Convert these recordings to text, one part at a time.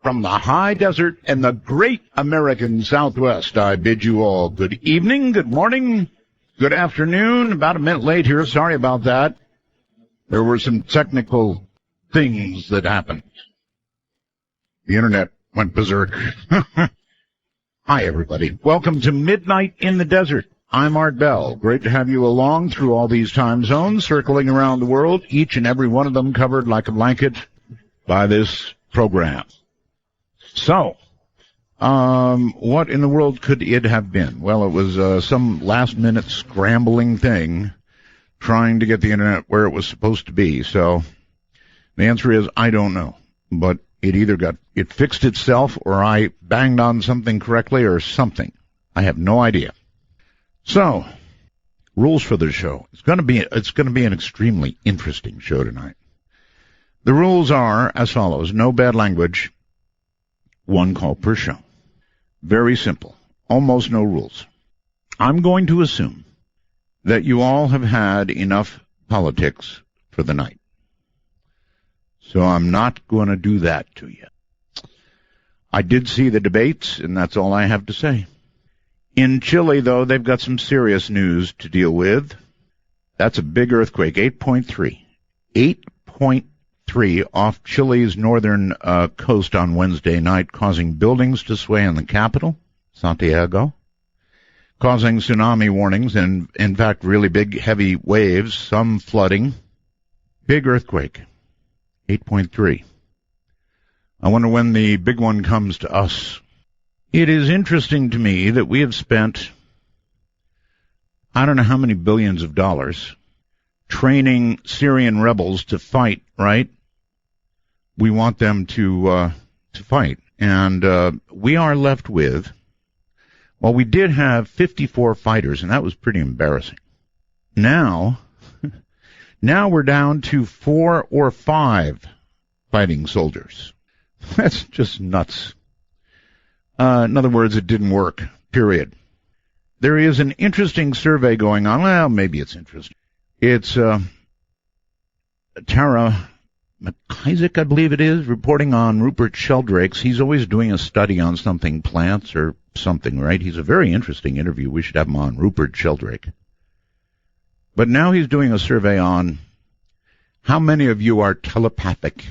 From the high desert and the great American Southwest, I bid you all good evening, good morning, good afternoon. About a minute late here. Sorry about that. There were some technical things that happened. The internet went berserk. Hi, everybody. Welcome to Midnight in the Desert. I'm Art Bell. Great to have you along through all these time zones, circling around the world, each and every one of them covered like a blanket by this program. So, what in the world could it have been? Well, it was some last-minute scrambling thing trying to get the internet where it was supposed to be. So, the answer is, I don't know. But it fixed itself, or I banged on something correctly, or something. I have no idea. So, rules for the show. It's going to be an extremely interesting show tonight. The rules are as follows: no bad language. One call per show. Very simple. Almost no rules. I'm going to assume that you all have had enough politics for the night. So I'm not going to do that to you. I did see the debates, and that's all I have to say. In Chile, though, they've got some serious news to deal with. That's a big earthquake, 8.3. 8.3 off Chile's northern coast on Wednesday night, causing buildings to sway in the capital, Santiago, causing tsunami warnings and, in fact, really big, heavy waves, some flooding. Big earthquake, 8.3. I wonder when the big one comes to us. It is interesting to me that we have spent, I don't know how many billions of dollars, training Syrian rebels to fight, right? We want them to fight. And we are left with, well, we did have 54 fighters, and that was pretty embarrassing. Now we're down to 4 or 5 fighting soldiers. That's just nuts. In other words, it didn't work, period. There is an interesting survey going on. Well, maybe it's interesting. It's Tara McIsaac, I believe it is, reporting on Rupert Sheldrake's. He's always doing a study on something, plants or something, right? He's a very interesting interview. We should have him on, Rupert Sheldrake. But now he's doing a survey on how many of you are telepathic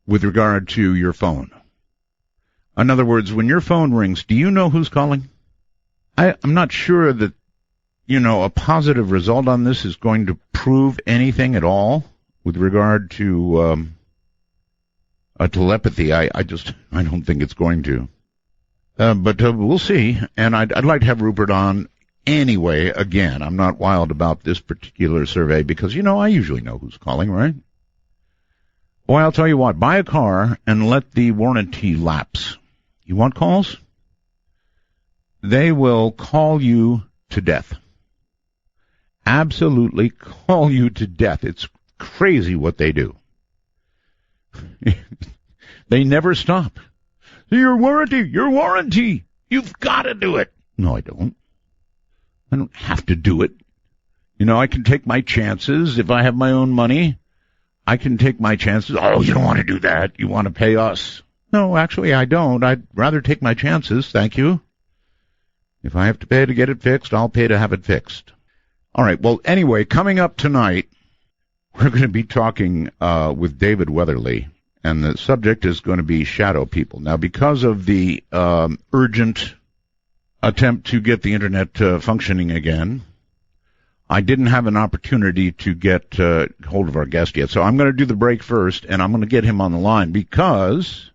with regard to your phone. In other words, when your phone rings, do you know who's calling? I'm not sure that, a positive result on this is going to prove anything at all with regard to telepathy. I don't think it's going to. But we'll see. And I'd like to have Rupert on anyway. Again, I'm not wild about this particular survey because, I usually know who's calling, right? Well, I'll tell you what. Buy a car and let the warranty lapse. You want calls? They will call you to death. Absolutely call you to death. It's crazy what they do. They never stop. Your warranty. You've got to do it. No, I don't. I don't have to do it. I can take my chances. If I have my own money, I can take my chances. Oh, you don't want to do that. You want to pay us. No, actually, I don't. I'd rather take my chances. Thank you. If I have to pay to get it fixed, I'll pay to have it fixed. All right. Well, anyway, coming up tonight, we're going to be talking with David Weatherly, and the subject is going to be shadow people. Now, because of the urgent attempt to get the internet functioning again, I didn't have an opportunity to get hold of our guest yet. So I'm going to do the break first, and I'm going to get him on the line because,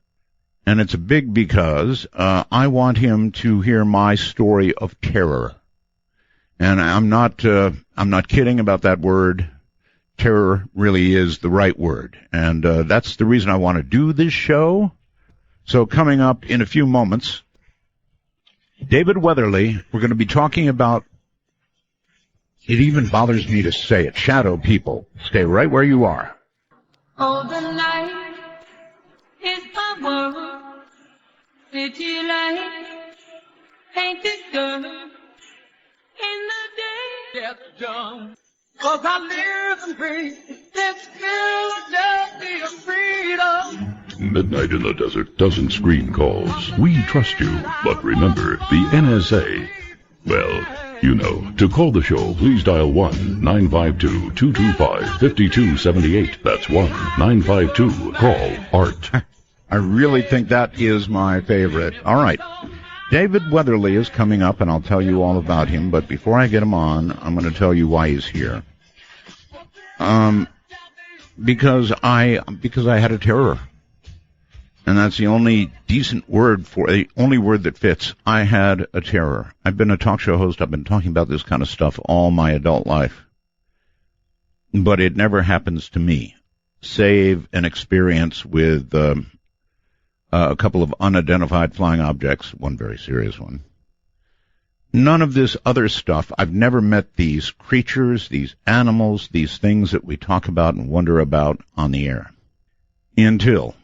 and it's a big because, I want him to hear my story of terror. And I'm not kidding about that word. Terror really is the right word. And that's the reason I want to do this show. So coming up in a few moments, David Weatherly, we're going to be talking about, it even bothers me to say it, shadow people. Stay right where you are. Oh, the night is a world, city light, painted girl, in the day, death done. 'Cause I live and breathe this Philadelphia freedom. Midnight in the Desert doesn't screen calls. We trust you. But remember, the NSA... Well, you know. To call the show, please dial 1-952-225-5278. That's 1-952-CALL-ART. I really think that is my favorite. All right. David Weatherly is coming up, and I'll tell you all about him. But before I get him on, I'm going to tell you why he's here. Because I had a terror. And that's the only decent word the only word that fits. I had a terror. I've been a talk show host. I've been talking about this kind of stuff all my adult life. But it never happens to me, save an experience with a couple of unidentified flying objects, one very serious one. None of this other stuff. I've never met these creatures, these animals, these things that we talk about and wonder about on the air. Until...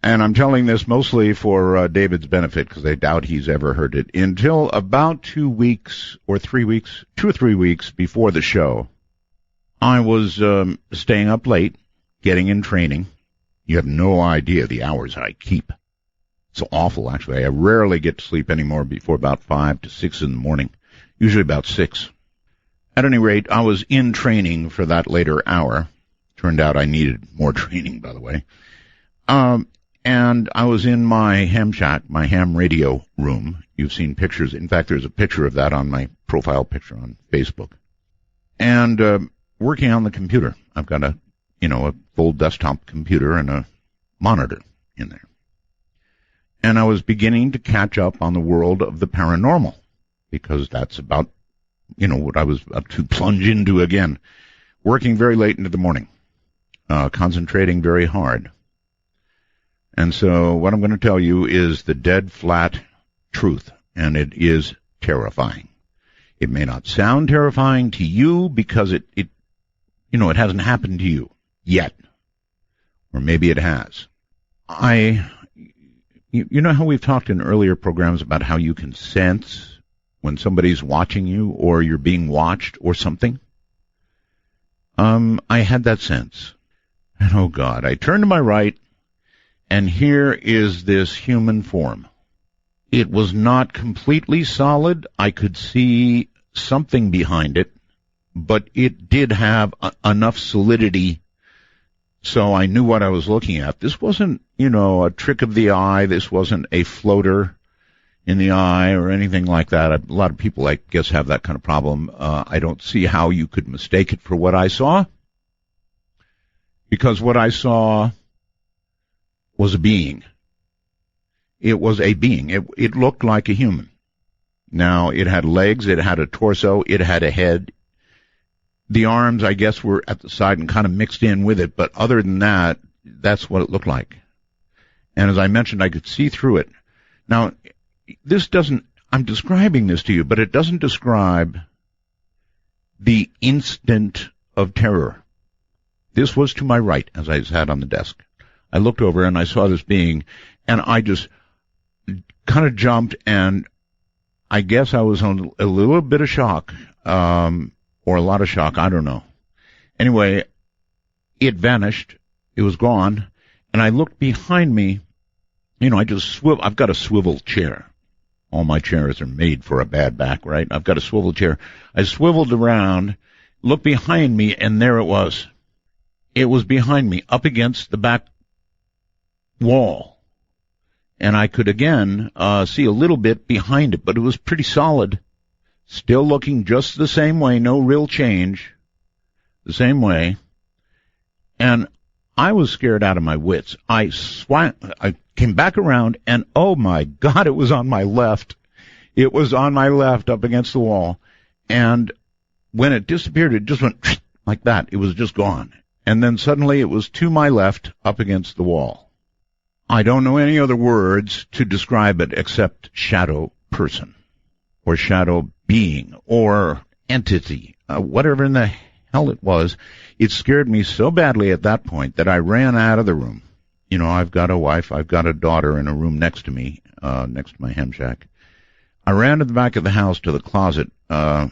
And I'm telling this mostly for David's benefit because I doubt he's ever heard it. Until about 2 or 3 weeks before the show, I was staying up late, getting in training. You have no idea the hours I keep. It's awful, actually. I rarely get to sleep anymore before about 5 to 6 in the morning, usually about 6. At any rate, I was in training for that later hour. Turned out I needed more training, by the way. And I was in my ham shack, my ham radio room. You've seen pictures. In fact, there's a picture of that on my profile picture on Facebook. And working on the computer. I've got a full desktop computer and a monitor in there. And I was beginning to catch up on the world of the paranormal, because that's about, what I was about to plunge into again. Working very late into the morning, concentrating very hard. And so what I'm going to tell you is the dead flat truth, and it is terrifying. It may not sound terrifying to you because it hasn't happened to you yet. Or maybe it has. You know how we've talked in earlier programs about how you can sense when somebody's watching you or you're being watched or something? I had that sense. And oh God, I turned to my right, and here is this human form. It was not completely solid. I could see something behind it, but it did have enough solidity so I knew what I was looking at. This wasn't, a trick of the eye. This wasn't a floater in the eye or anything like that. A lot of people, I guess, have that kind of problem. I don't see how you could mistake it for what I saw, because what I saw was a being. It was a being. It looked like a human. Now, it had legs, it had a torso, it had a head. The arms, I guess, were at the side and kind of mixed in with it, but other than that, that's what it looked like. And as I mentioned, I could see through it. Now, I'm describing this to you, but it doesn't describe the instant of terror. This was to my right as I sat on the desk. I looked over and I saw this being, and I just kind of jumped, and I guess I was on a little bit of shock, or a lot of shock, I don't know. Anyway, it vanished. It was gone, and I looked behind me. I've got a swivel chair. All my chairs are made for a bad back, right? I've got a swivel chair. I swiveled around, looked behind me, and there it was. It was behind me, up against the back wall, and I could again see a little bit behind it, but it was pretty solid, still looking just the same way, no real change, the same way. And I was scared out of my wits. I came back around, and oh my God, it was on my left. It was on my left up against the wall, and when it disappeared, it just went like that. It was just gone. And then suddenly it was to my left up against the wall. I don't know any other words to describe it except shadow person, or shadow being, or entity, whatever in the hell it was. It scared me so badly at that point that I ran out of the room. I've got a wife, I've got a daughter in a room next to me, next to my ham shack. I ran to the back of the house to the closet. I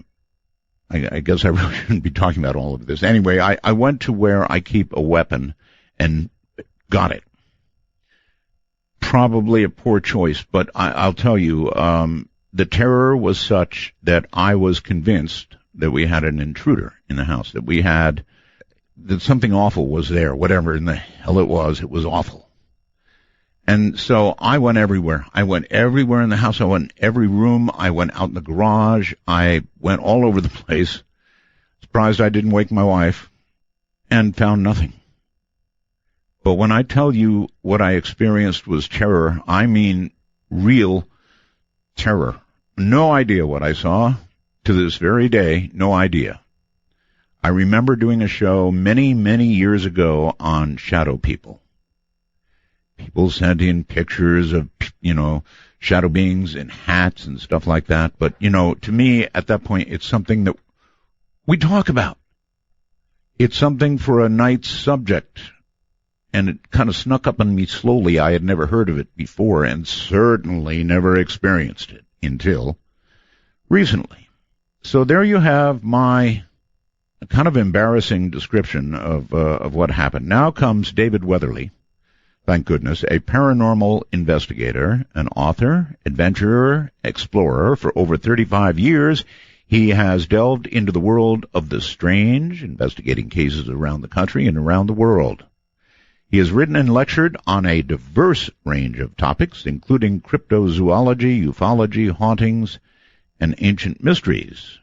guess I really shouldn't be talking about all of this. Anyway, I went to where I keep a weapon and got it. Probably a poor choice, but I'll tell you, the terror was such that I was convinced that we had an intruder in the house, that something awful was there, whatever in the hell it was awful. And so I went everywhere. I went everywhere in the house. I went in every room. I went out in the garage. I went all over the place. Surprised I didn't wake my wife, and found nothing. But when I tell you what I experienced was terror, I mean real terror. No idea what I saw. To this very day, no idea. I remember doing a show many, many years ago on shadow people. People sent in pictures of, shadow beings in hats and stuff like that. But, to me, at that point, it's something that we talk about. It's something for a night's subject. And it kind of snuck up on me slowly. I had never heard of it before and certainly never experienced it until recently. So there you have my kind of embarrassing description of what happened. Now comes David Weatherly, thank goodness, a paranormal investigator, an author, adventurer, explorer. For over 35 years, he has delved into the world of the strange, investigating cases around the country and around the world. He has written and lectured on a diverse range of topics, including cryptozoology, ufology, hauntings, and ancient mysteries.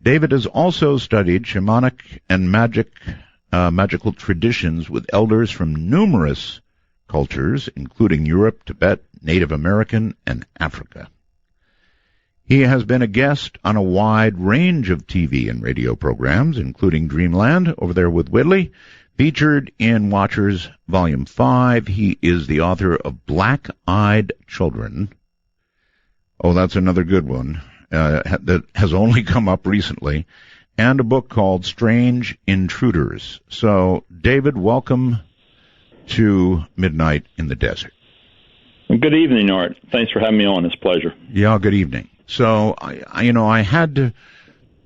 David has also studied shamanic and magical traditions with elders from numerous cultures, including Europe, Tibet, Native American, and Africa. He has been a guest on a wide range of TV and radio programs, including Dreamland, over there with Whitley, featured in Watchers Volume 5. He is the author of Black-Eyed Children. Oh, that's another good one that has only come up recently. And a book called Strange Intruders. So, David, welcome to Midnight in the Desert. Good evening, Art. Thanks for having me on. It's a pleasure. Yeah, good evening. So, I had to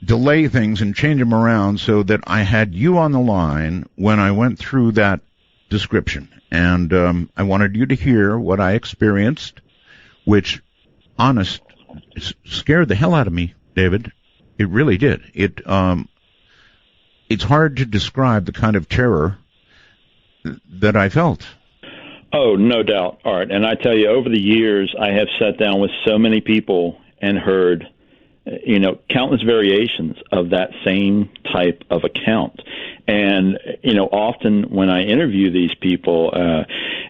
delay things and change them around so that I had you on the line when I went through that description. And I wanted you to hear what I experienced, which, honest, scared the hell out of me, David. It really did. It's hard to describe the kind of terror that I felt. Oh, no doubt, Art. And I tell you, over the years, I have sat down with so many people and heard, countless variations of that same type of account. And, often when I interview these people,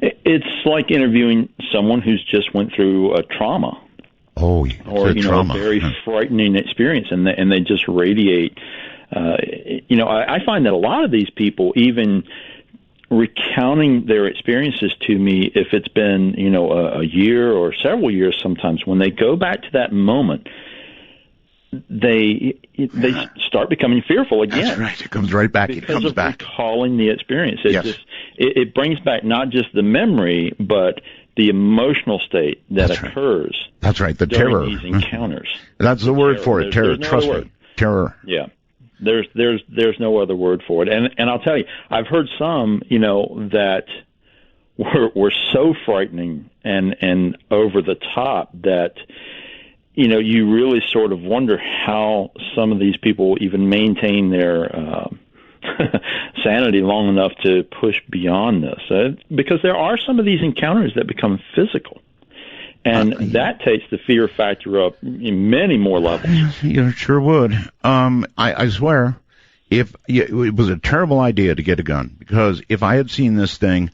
it's like interviewing someone who's just went through a trauma. Oh, or, a very frightening experience, and they just radiate. I find that a lot of these people, even recounting their experiences to me, if it's been, a year or several years sometimes, when they go back to that moment, they start becoming fearful again. That's right. It comes right back. It comes back. Recalling the experience. Yes. It brings back not just the memory, but the emotional state that occurs. That's right. The during terror. These encounters. That's the word for it. Terror. Trust me. Terror. Yeah. There's no other word for it. And I'll tell you, I've heard some, that were so frightening and over the top that, you really sort of wonder how some of these people even maintain their sanity long enough to push beyond this. Because there are some of these encounters that become physical. And that takes the fear factor up in many more levels. You sure would. I swear, it was a terrible idea to get a gun, because if I had seen this thing,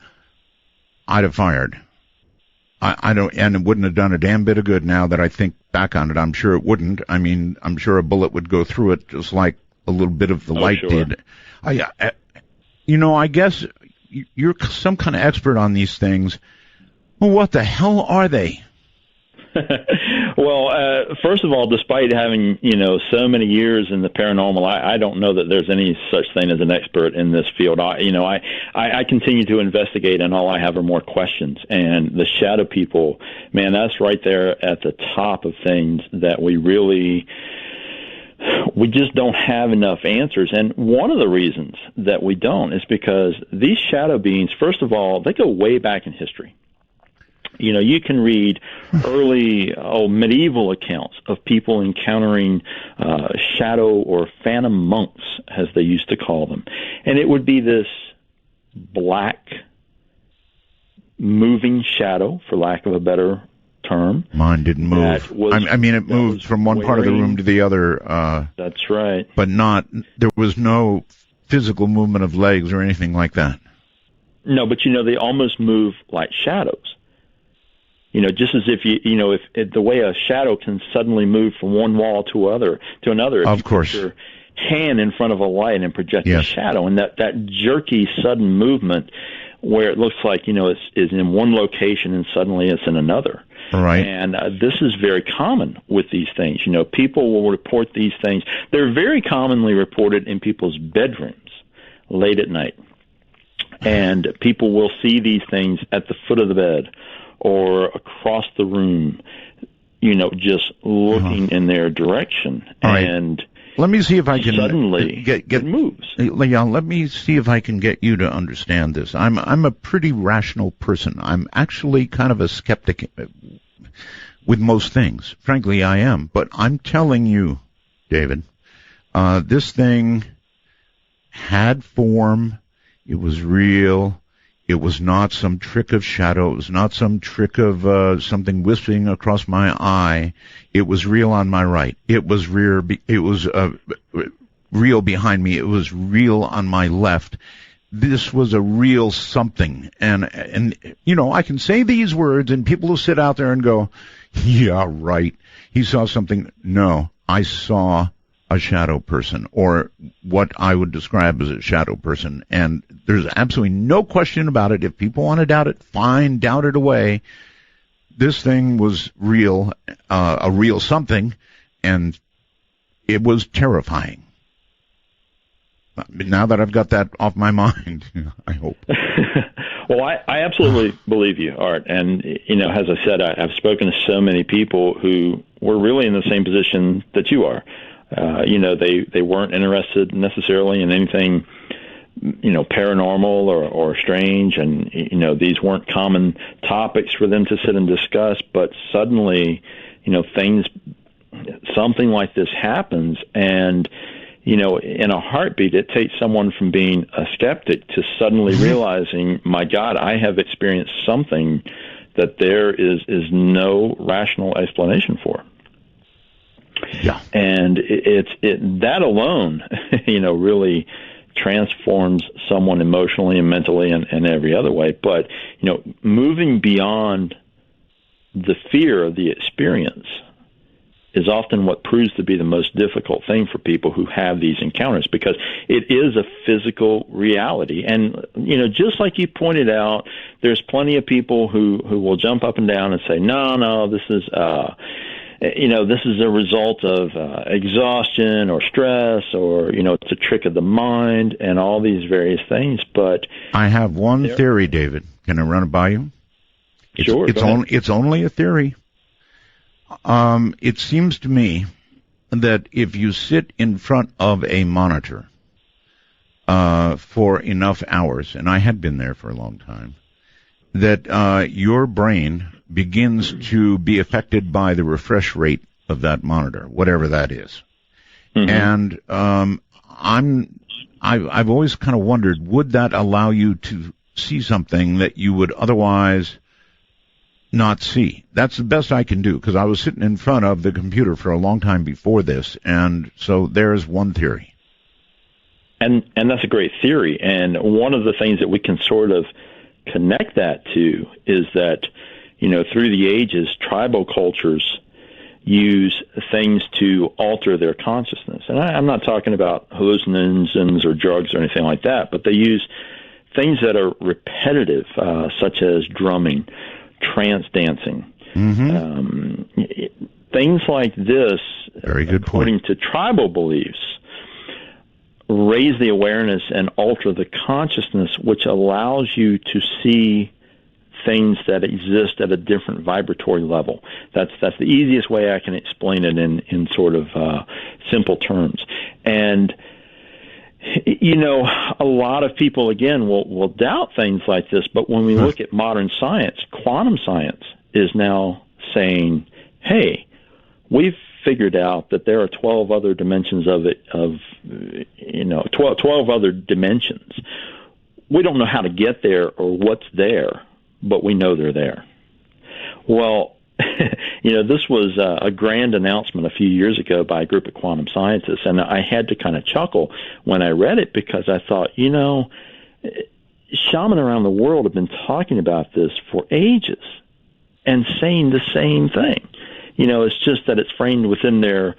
I'd have fired. I don't, and it wouldn't have done a damn bit of good. Now that I think back on it, I'm sure it wouldn't. I mean, I'm sure a bullet would go through it just like a little bit of the light did. I guess you're some kind of expert on these things. Well, what the hell are they? Well, first of all, despite having, so many years in the paranormal, I don't know that there's any such thing as an expert in this field. I continue to investigate, and all I have are more questions. And the shadow people, man, that's right there at the top of things that we really we just don't have enough answers. And one of the reasons that we don't is because these shadow beings, first of all, they go way back in history. You know, you can read early medieval accounts of people encountering shadow or phantom monks, as they used to call them. And it would be this black moving shadow, for lack of a better term. Mine didn't move. It moved from one part of the room to the other. That's right. But there was no physical movement of legs or anything like that. No, but they almost move like shadows. Just as if if the way a shadow can suddenly move from one wall to another. Of course. Put your hand in front of a light and project a shadow, and that jerky, sudden movement where it looks like is in one location and suddenly it's in another. Right. And this is very common with these things. People will report these things. They're very commonly reported in people's bedrooms late at night, and people will see these things at the foot of the bed or across the room, just looking in their direction. All right. And let me see if I can suddenly it moves. Leon, let me see if I can get you to understand this. I'm a pretty rational person. I'm actually kind of a skeptic with most things. Frankly, I am. But I'm telling you, David, this thing had form. It was real. It was not some trick of shadow. It was not some trick of something wisping across my eye. It was real on my right. It was real behind me. It was real on my left. This was a real something. And I can say these words and people will sit out there and go, yeah, right. He saw something. No, I saw a shadow person, or what I would describe as a shadow person. And there's absolutely no question about it. If people want to doubt it, fine, doubt it away. This thing was real, a real something, and it was terrifying. Now that I've got that off my mind, I hope. Well, I absolutely believe you, Art. And, as I said, I've spoken to so many people who were really in the same position that you are. They weren't interested necessarily in anything, paranormal or strange, and these weren't common topics for them to sit and discuss. But suddenly, something like this happens, and in a heartbeat, it takes someone from being a skeptic to suddenly realizing, my God, I have experienced something that there is no rational explanation for. Yeah. And that alone, really transforms someone emotionally and mentally and every other way. But, moving beyond the fear of the experience is often what proves to be the most difficult thing for people who have these encounters, because it is a physical reality. And, just like you pointed out, there's plenty of people who will jump up and down and say, no, this is this is a result of exhaustion or stress, or, it's a trick of the mind and all these various things. But I have one theory, David. Can I run it by you? Sure. It's only a theory. It seems to me that if you sit in front of a monitor for enough hours, and I had been there for a long time, that your brain begins to be affected by the refresh rate of that monitor, whatever that is. Mm-hmm. And I've always kind of wondered, would that allow you to see something that you would otherwise not see? That's the best I can do, because I was sitting in front of the computer for a long time before this, and so there's one theory. And that's a great theory. And one of the things that we can sort of connect that to is that, through the ages, tribal cultures use things to alter their consciousness. And I'm not talking about hallucinogens or drugs or anything like that, but they use things that are repetitive, such as drumming, trance dancing. Mm-hmm. Things like this, very good according to tribal beliefs, raise the awareness and alter the consciousness, which allows you to see things that exist at a different vibratory level. That's the easiest way I can explain it in sort of simple terms. And you know, a lot of people, again, will doubt things like this, but when we look at modern science, quantum science is now saying, hey, we've figured out that there are 12 other dimensions of 12 other dimensions. We don't know how to get there or what's there, but we know they're there. Well, you know, this was a grand announcement a few years ago by a group of quantum scientists, and I had to kind of chuckle when I read it because I thought, you know, shamans around the world have been talking about this for ages and saying the same thing. You know, it's just that it's framed within their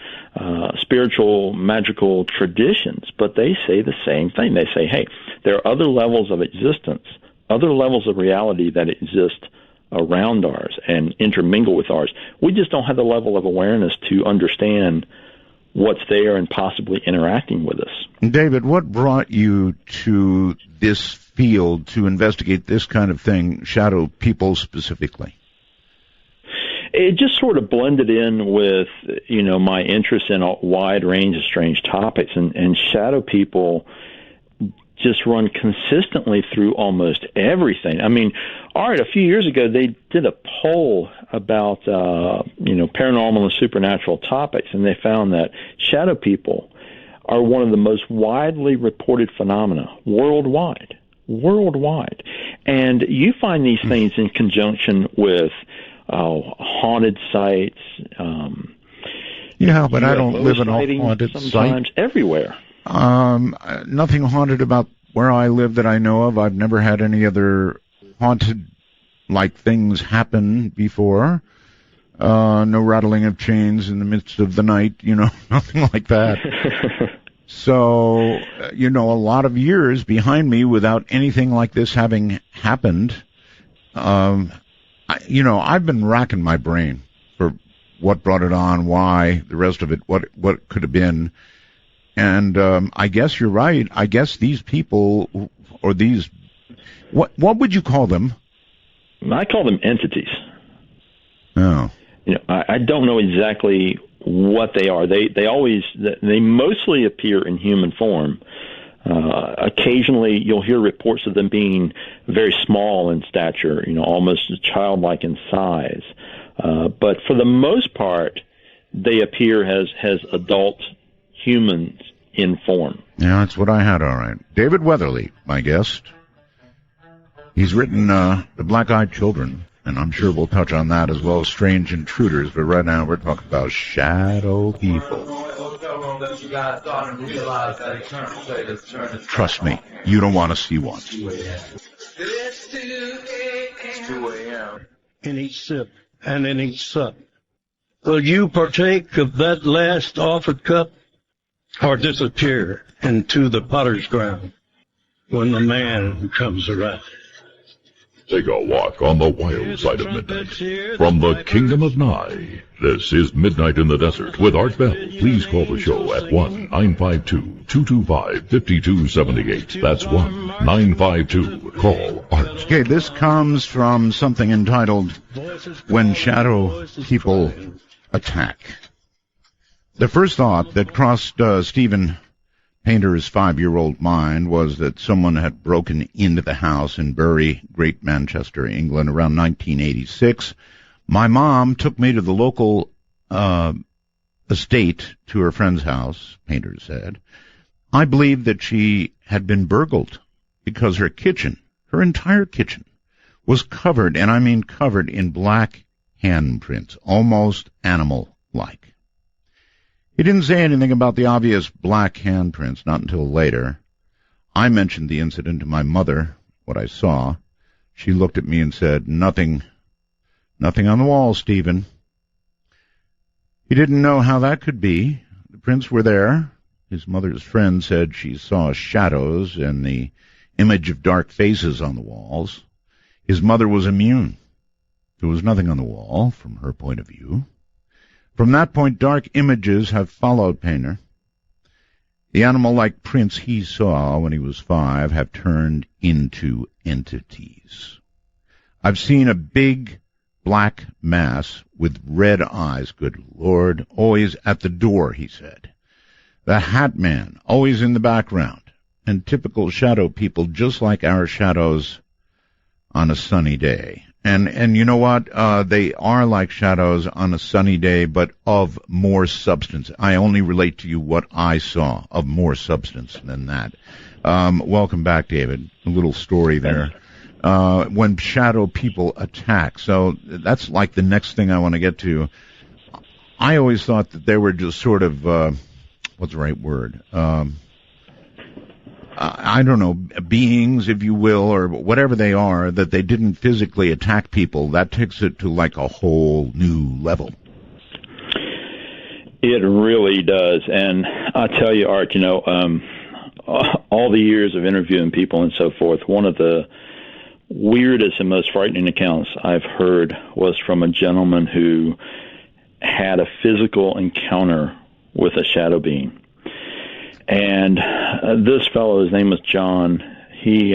spiritual, magical traditions, but they say the same thing. They say, hey, there are other levels of existence, other levels of reality that exist around ours and intermingle with ours. We just don't have the level of awareness to understand what's there and possibly interacting with us. David, what brought you to this field to investigate this kind of thing, shadow people specifically? It just sort of blended in with, you know, my interest in a wide range of strange topics, and shadow people just run consistently through almost everything. I mean, all right, a few years ago they did a poll about, paranormal and supernatural topics, and they found that shadow people are one of the most widely reported phenomena worldwide. And you find these things in conjunction with haunted sites. But I don't live in a haunted sometimes site. Everywhere. Nothing haunted about where I live that I know of. I've never had any other haunted-like things happen before. No rattling of chains in the midst of the night, nothing like that. So, a lot of years behind me without anything like this having happened. I've been racking my brain for what brought it on, why, the rest of it, what could have been. And I guess you're right. I guess these people, or these, what would you call them? I call them entities. Oh. I don't know exactly what they are. They mostly appear in human form. Occasionally, you'll hear reports of them being very small in stature, almost childlike in size. But for the most part, they appear as adult humans in form. Yeah, that's what I had, all right. David Weatherly, my guest. He's written The Black-Eyed Children, and I'm sure we'll touch on that as well as Strange Intruders, but right now we're talking about shadow people. Trust me, you don't want to see one. It's 2 a.m. In each sip and in each sup. Will you partake of that last offered cup, or disappear into the potter's ground when the man comes around? Take a walk on the wild side of midnight. From the kingdom of Nye, this is Midnight in the Desert with Art Bell. Please call the show at 1-952-225-5278. That's 1-952. Call Art. Okay, this comes from something entitled When Shadow People Attack. The first thought that crossed Stephen Painter's 5-year-old mind was that someone had broken into the house in Bury, Great Manchester, England, around 1986. My mom took me to the local estate to her friend's house, Painter said. I believed that she had been burgled because her kitchen, her entire kitchen, was covered, and I mean covered, in black handprints, almost animal-like. He didn't say anything about the obvious black handprints, not until later. I mentioned the incident to my mother, what I saw. She looked at me and said, Nothing on the wall, Stephen. He didn't know how that could be. The prints were there. His mother's friend said she saw shadows and the image of dark faces on the walls. His mother was immune. There was nothing on the wall, from her point of view. From that point, dark images have followed Painter. The animal-like prints he saw when he was 5 have turned into entities. I've seen a big black mass with red eyes, good Lord, always at the door, he said. The Hat Man, always in the background, and typical shadow people just like our shadows on a sunny day. And you know what? They are like shadows on a sunny day, but of more substance. I only relate to you what I saw of more substance than that. Welcome back, David. A little story there. When shadow people attack. So that's like the next thing I want to get to. I always thought that they were just sort of, what's the right word? I don't know, beings, if you will, or whatever they are, that they didn't physically attack people. That takes it to like a whole new level. It really does. And I tell you, Art, all the years of interviewing people and so forth, one of the weirdest and most frightening accounts I've heard was from a gentleman who had a physical encounter with a shadow being. And this fellow, his name was John, he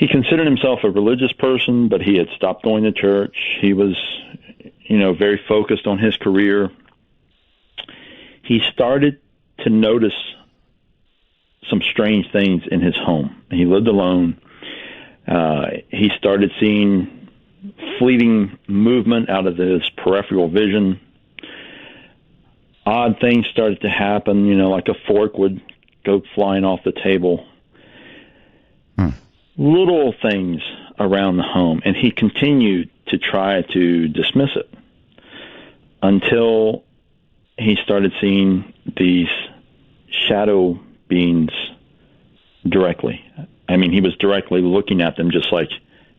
considered himself a religious person, but he had stopped going to church. He was, very focused on his career. He started to notice some strange things in his home. He lived alone. He started seeing fleeting movement out of his peripheral vision. Odd things started to happen, like a fork would go flying off the table. Little things around the home. And he continued to try to dismiss it until he started seeing these shadow beings directly. I mean, he was directly looking at them just like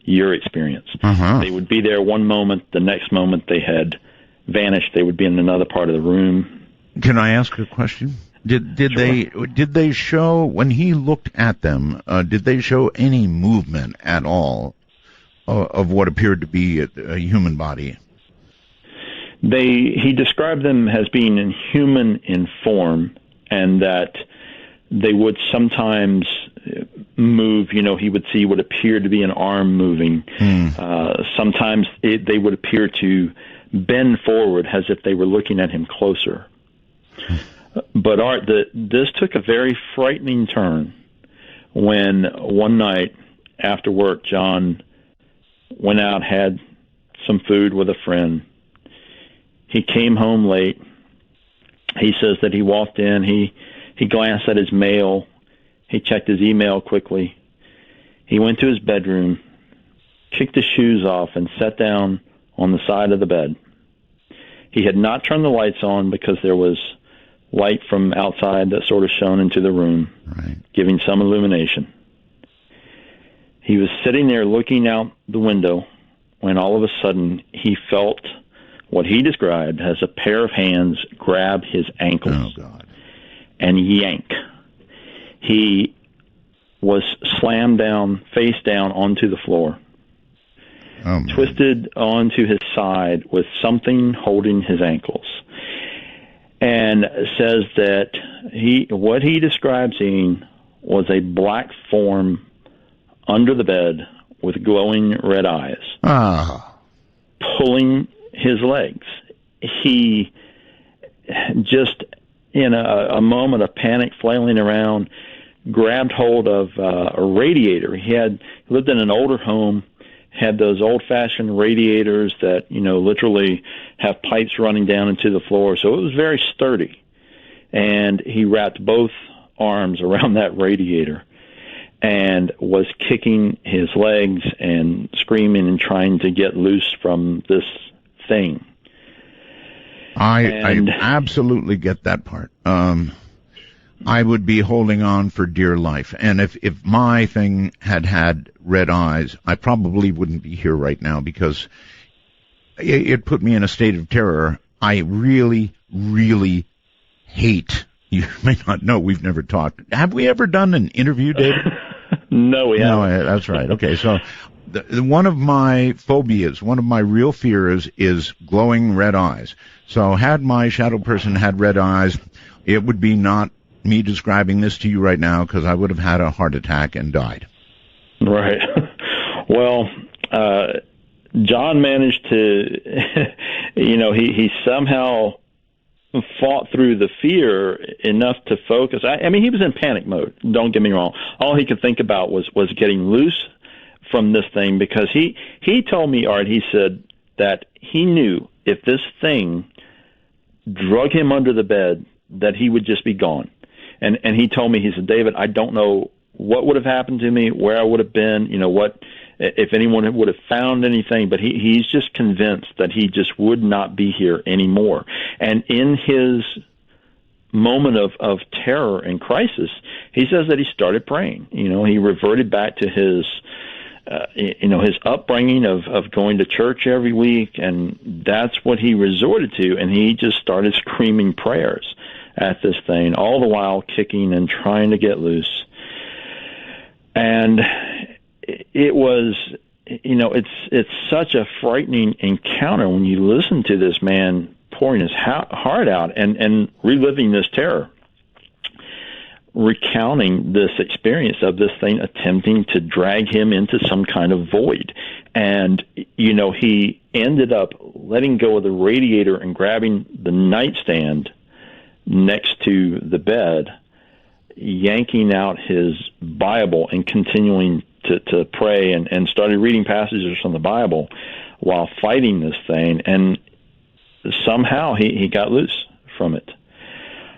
your experience. They would be there one moment, the next moment they had vanished. They would be in another part of the room. Can I ask a question? Did they show, when he looked at them, did they show any movement at all of what appeared to be a human body? He described them as being human in form, and that they would sometimes move. He would see what appeared to be an arm moving. Sometimes they would appear to bend forward as if they were looking at him closer. But Art, this took a very frightening turn when one night after work, John went out, had some food with a friend. He came home late. He says that he walked in, he glanced at his mail, he checked his email quickly. He went to his bedroom, kicked his shoes off, and sat down on the side of the bed. He had not turned the lights on because there was light from outside that sort of shone into the room, giving some illumination. He was sitting there looking out the window when all of a sudden he felt what he described as a pair of hands grab his ankles and yank. He was slammed down, face down onto the floor, twisted onto his side with something holding his ankles, and says that what he described seeing was a black form under the bed with glowing red eyes, pulling his legs. He just, in a moment of panic, flailing around, grabbed hold of a radiator. He lived in an older home, had those old-fashioned radiators that, literally have pipes running down into the floor. So it was very sturdy. And he wrapped both arms around that radiator and was kicking his legs and screaming and trying to get loose from this thing. I absolutely get that part. I would be holding on for dear life. And if my thing had red eyes, I probably wouldn't be here right now, because it put me in a state of terror. I really, really hate, you may not know, we've never talked. Have we ever done an interview, David? No, we haven't. No, that's right. Okay, so one of my phobias, one of my real fears is glowing red eyes. So had my shadow person had red eyes, it would be not me describing this to you right now, because I would have had a heart attack and died. Right. Well, John managed to, he somehow fought through the fear enough to focus. I mean, he was in panic mode. Don't get me wrong. All he could think about was getting loose from this thing, because he told me, Art, he said that he knew if this thing drug him under the bed, that he would just be gone. And he told me, he said, David, I don't know what would have happened to me, where I would have been, what, if anyone would have found anything, but he's just convinced that he just would not be here anymore. And in his moment of terror and crisis, he says that he started praying. He reverted back to his his upbringing of going to church every week, and that's what he resorted to, and he just started screaming prayers at this thing, all the while kicking and trying to get loose. And it was, it's such a frightening encounter when you listen to this man pouring his heart out and reliving this terror, recounting this experience of this thing attempting to drag him into some kind of void. And, he ended up letting go of the radiator and grabbing the nightstand next to the bed, yanking out his Bible and continuing to pray, and started reading passages from the Bible while fighting this thing. And somehow he got loose from it.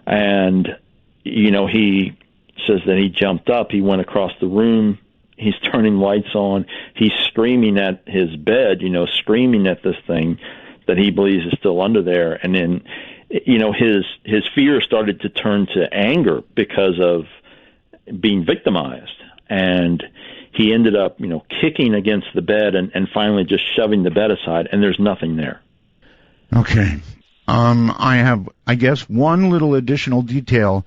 And, he says that he jumped up, he went across the room, he's turning lights on, he's screaming at his bed, screaming at this thing that he believes is still under there. And then, his fear started to turn to anger because of being victimized. And he ended up, kicking against the bed and finally just shoving the bed aside, and there's nothing there. Okay. I have, I guess, one little additional detail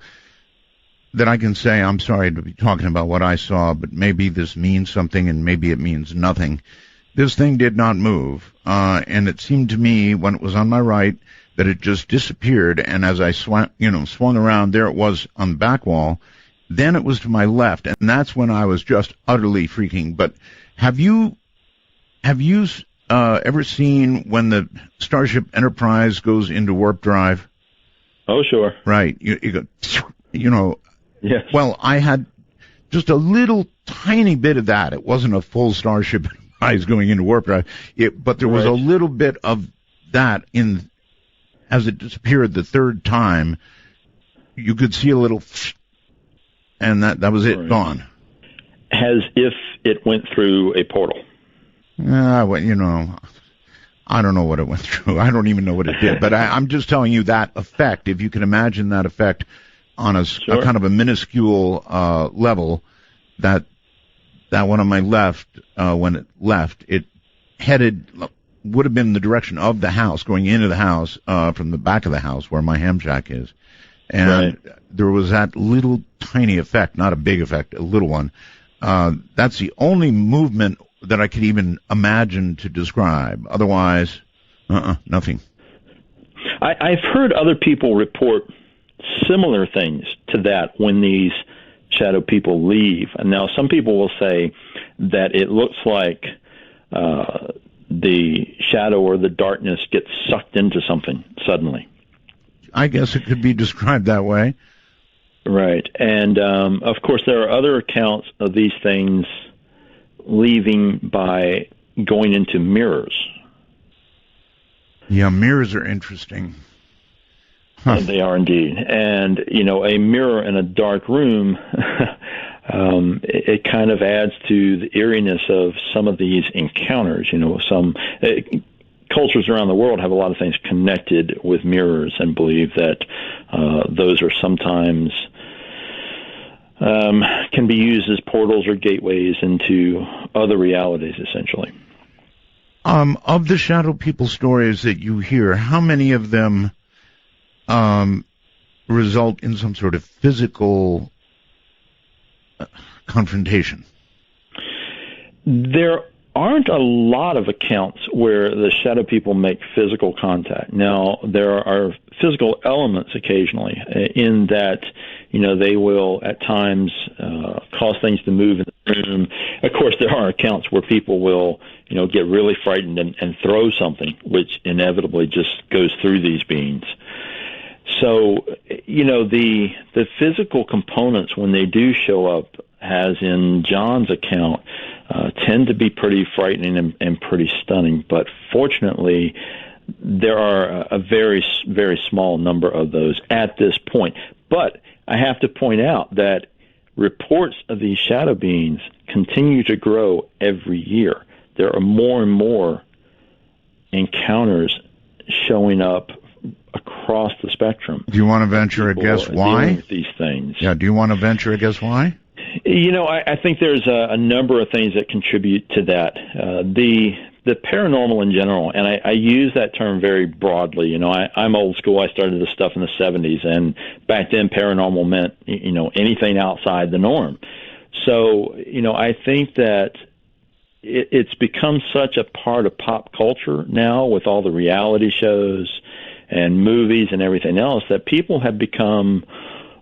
that I can say. I'm sorry to be talking about what I saw, but maybe this means something and maybe it means nothing. This thing did not move, and it seemed to me when it was on my right that it just disappeared, and as I swung around, there it was on the back wall. Then it was to my left, and that's when I was just utterly freaking. But have you ever seen when the Starship Enterprise goes into warp drive? Oh, sure. Right. You go, Yes. Well, I had just a little tiny bit of that. It wasn't a full Starship Enterprise going into warp drive, but there was a little bit of that as it disappeared the third time. You could see a little, and that was it, gone. As if it went through a portal. I don't know what it went through. I don't even know what it did. But I'm just telling you that effect, if you can imagine that effect on a kind of a minuscule level, that one on my left, when it left, it would have been in the direction of the house, going into the house from the back of the house where my ham shack is. And there was that little tiny effect, not a big effect, a little one. That's the only movement that I could even imagine to describe. Otherwise, nothing. I've heard other people report similar things to that when these shadow people leave. And now some people will say that it looks like the shadow or the darkness gets sucked into something suddenly. I guess it could be described that way. Right. And, of course, there are other accounts of these things leaving by going into mirrors. Yeah, mirrors are interesting. Huh. And they are indeed. And, a mirror in a dark room, it kind of adds to the eeriness of some of these encounters. Some cultures around the world have a lot of things connected with mirrors and believe that those are sometimes can be used as portals or gateways into other realities, essentially. Of the shadow people stories that you hear, how many of them result in some sort of physical confrontation? There aren't a lot of accounts where the shadow people make physical contact. Now, there are physical elements occasionally in that, they will at times cause things to move in the room. Of course, there are accounts where people will, get really frightened and throw something, which inevitably just goes through these beings. So, the physical components, when they do show up, as in John's account, tend to be pretty frightening and pretty stunning. But fortunately, there are a very, very small number of those at this point. But I have to point out that reports of these shadow beings continue to grow every year. There are more and more encounters showing up across the spectrum. Do you want to venture a guess why? With these things. Yeah, do you want to venture a guess why? I think there's a number of things that contribute to that. The paranormal in general, and I use that term very broadly. I'm old school. I started this stuff in the 70s, and back then paranormal meant, anything outside the norm. So, I think that it's become such a part of pop culture now with all the reality shows and movies and everything else that people have become,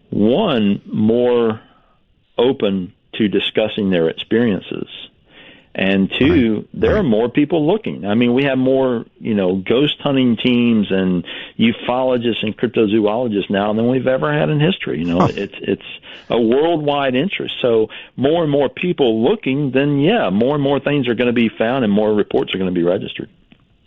one, more open to discussing their experiences. And two, there are more people looking. I mean, we have more, ghost hunting teams and ufologists and cryptozoologists now than we've ever had in history. It's a worldwide interest. So more and more people looking, then more and more things are going to be found and more reports are going to be registered.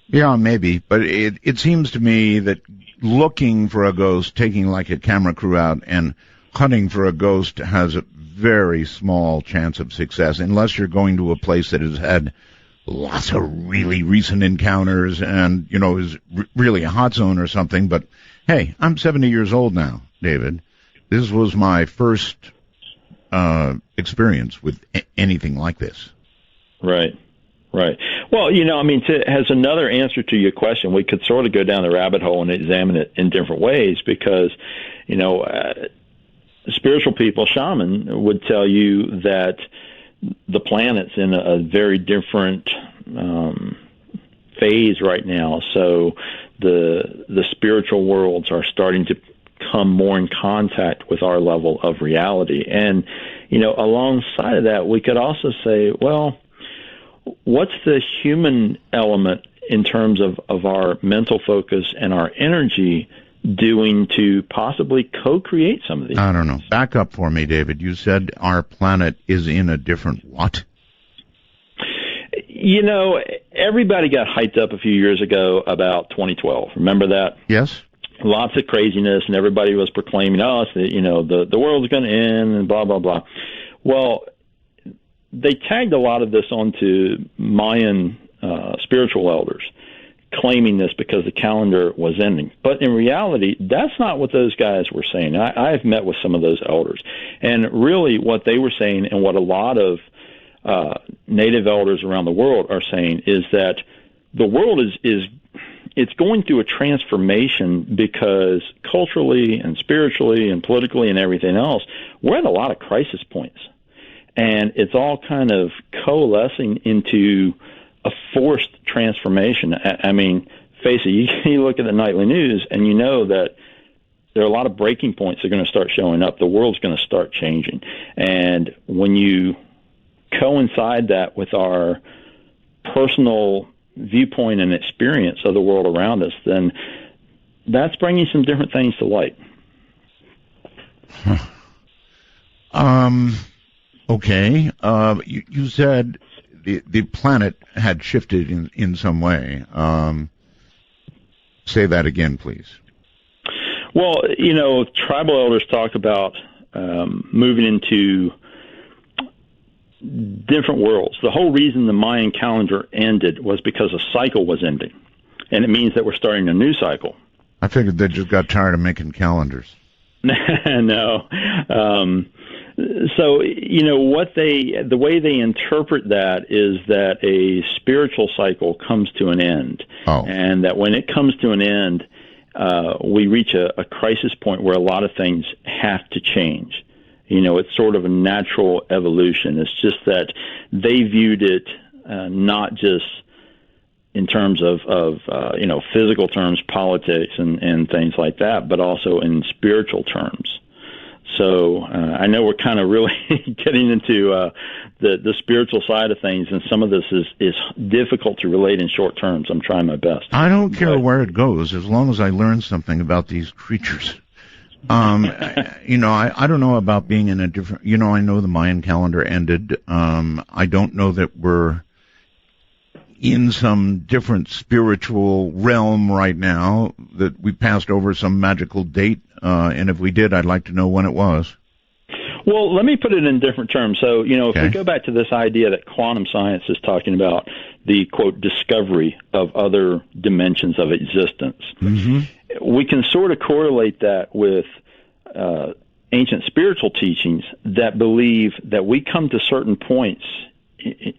Yeah, maybe. But it seems to me that looking for a ghost, taking like a camera crew out and hunting for a ghost has a very small chance of success unless you're going to a place that has had lots of really recent encounters and, is really a hot zone or something. But, hey, I'm 70 years old now, David. This was my first experience with anything like this. Right. Well, as another answer to your question, we could sort of go down the rabbit hole and examine it in different ways because, spiritual people, shaman, would tell you that the planet's in a very different phase right now. So the spiritual worlds are starting to come more in contact with our level of reality. And, alongside of that, we could also say, well, what's the human element in terms of our mental focus and our energy doing to possibly co-create some of these? I don't know. Back up for me, David. You said our planet is in a different what? Everybody got hyped up a few years ago about 2012. Remember that? Yes. Lots of craziness, and everybody was proclaiming, the world's going to end and blah, blah, blah. Well, they tagged a lot of this onto Mayan spiritual elders, claiming this because the calendar was ending. But in reality, that's not what those guys were saying. I've met with some of those elders. And really what they were saying and what a lot of native elders around the world are saying is that the world it's going through a transformation because culturally and spiritually and politically and everything else, we're at a lot of crisis points. And it's all kind of coalescing into a forced transformation. I mean, face it, you look at the nightly news and you know that there are a lot of breaking points that are going to start showing up. The world's going to start changing. And when you coincide that with our personal viewpoint and experience of the world around us, then that's bringing some different things to light. Okay. You said the planet had shifted in some way. Say that again, please. Well, tribal elders talk about moving into different worlds. The whole reason the Mayan calendar ended was because a cycle was ending, and it means that we're starting a new cycle. I figured they just got tired of making calendars. No. So, the way they interpret that is that a spiritual cycle comes to an end. Oh. And that when it comes to an end, we reach a crisis point where a lot of things have to change. It's sort of a natural evolution. It's just that they viewed it not just in terms of physical terms, politics and things like that, but also in spiritual terms. So I know we're kind of really getting into the spiritual side of things, and some of this is difficult to relate in short terms. I'm trying my best. I don't care where it goes as long as I learn something about these creatures. I don't know about being in a different, I know the Mayan calendar ended. I don't know that we're in some different spiritual realm right now, that we passed over some magical date. And if we did, I'd like to know when it was. Well, let me put it in different terms. So, if we go back to this idea that quantum science is talking about the, quote, discovery of other dimensions of existence, we can sort of correlate that with ancient spiritual teachings that believe that we come to certain points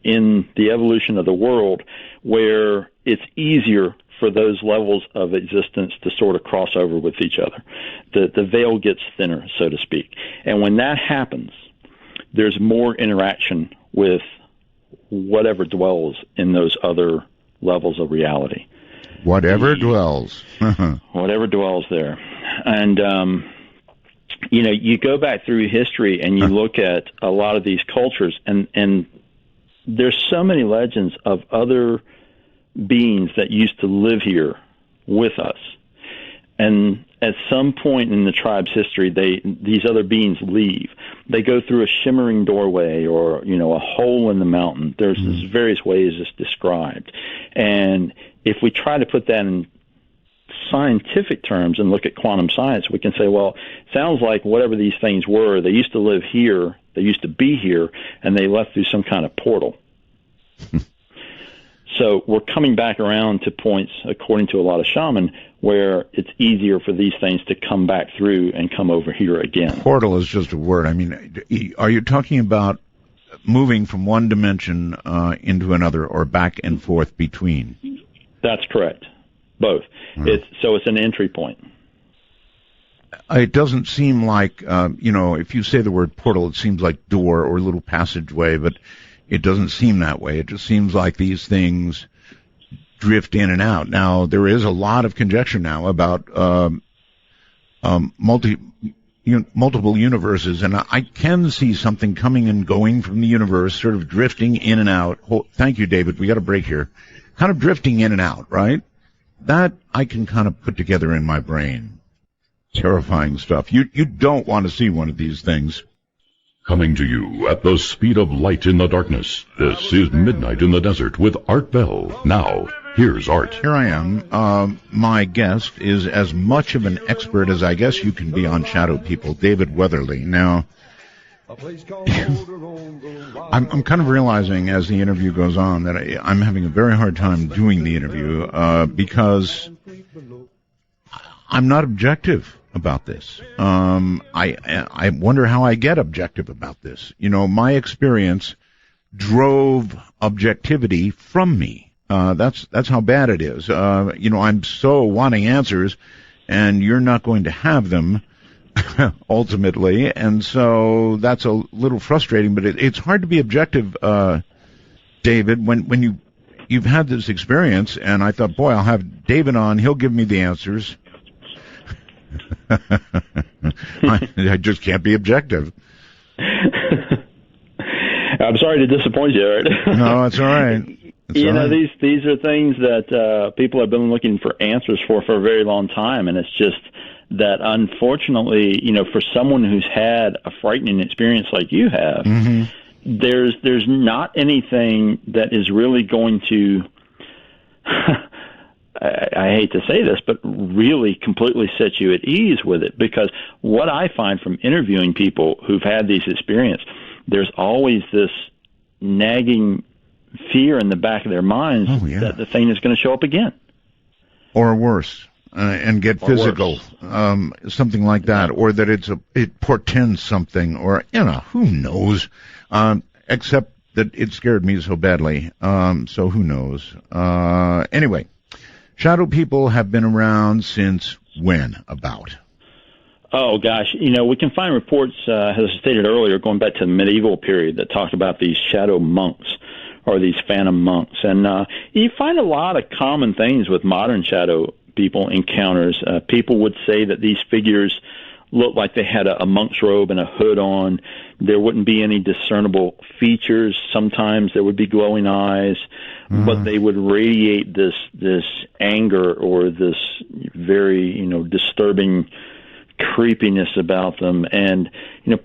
in the evolution of the world where it's easier for those levels of existence to sort of cross over with each other. The veil gets thinner, so to speak. And when that happens, there's more interaction with whatever dwells in those other levels of reality. Whatever dwells. Whatever dwells there. And, you go back through history and you look at a lot of these cultures, and there's so many legends of other beings that used to live here with us. And at some point in the tribe's history, these other beings leave. They go through a shimmering doorway or, a hole in the mountain. There's various ways it's described. And if we try to put that in scientific terms and look at quantum science, we can say, well, it sounds like whatever these things were, they used to live here, they used to be here, and they left through some kind of portal. So we're coming back around to points, according to a lot of shaman, where it's easier for these things to come back through and come over here again. Portal is just a word. I mean, are you talking about moving from one dimension into another, or back and forth between? That's correct. Both. It's an entry point. It doesn't seem like, if you say the word portal, it seems like door or little passageway, but it doesn't seem that way. It just seems like these things drift in and out. Now, there is a lot of conjecture now about multiple universes, and I can see something coming and going from the universe, sort of drifting in and out. Thank you, David. We got a break here. Kind of drifting in and out, right? That I can kind of put together in my brain. Terrifying stuff. You don't want to see one of these things. Coming to you at the speed of light in the darkness, this is Midnight in the Desert with Art Bell. Now, here's Art. Here I am. My guest is as much of an expert as I guess you can be on shadow people, David Weatherly. Now, I'm kind of realizing as the interview goes on that I'm having a very hard time doing the interview because I'm not objective about this. I wonder how I get objective about this. My experience drove objectivity from me. That's how bad it is. I'm so wanting answers, and you're not going to have them ultimately, and so that's a little frustrating. But it's hard to be objective, David, when you've had this experience. And I thought, boy, I'll have David on; he'll give me the answers. I just can't be objective. I'm sorry to disappoint you, Art. No, it's all right. These are things that people have been looking for answers for a very long time, and it's just that, unfortunately, for someone who's had a frightening experience like you have, there's not anything that is really going to I hate to say this, but really completely set you at ease with it. Because what I find from interviewing people who've had these experiences, there's always this nagging fear in the back of their minds that the thing is going to show up again. Or worse, and get physical, something like that, or that it portends something, or, who knows, except that it scared me so badly, so who knows. Anyway. Shadow people have been around since when, about? Oh, gosh. We can find reports, as I stated earlier, going back to the medieval period that talked about these shadow monks are these phantom monks. And you find a lot of common things with modern shadow people encounters. People would say that these figures look like they had a monk's robe and a hood on. There wouldn't be any discernible features. Sometimes there would be glowing eyes, but they would radiate this anger or this very, disturbing creepiness about them. And,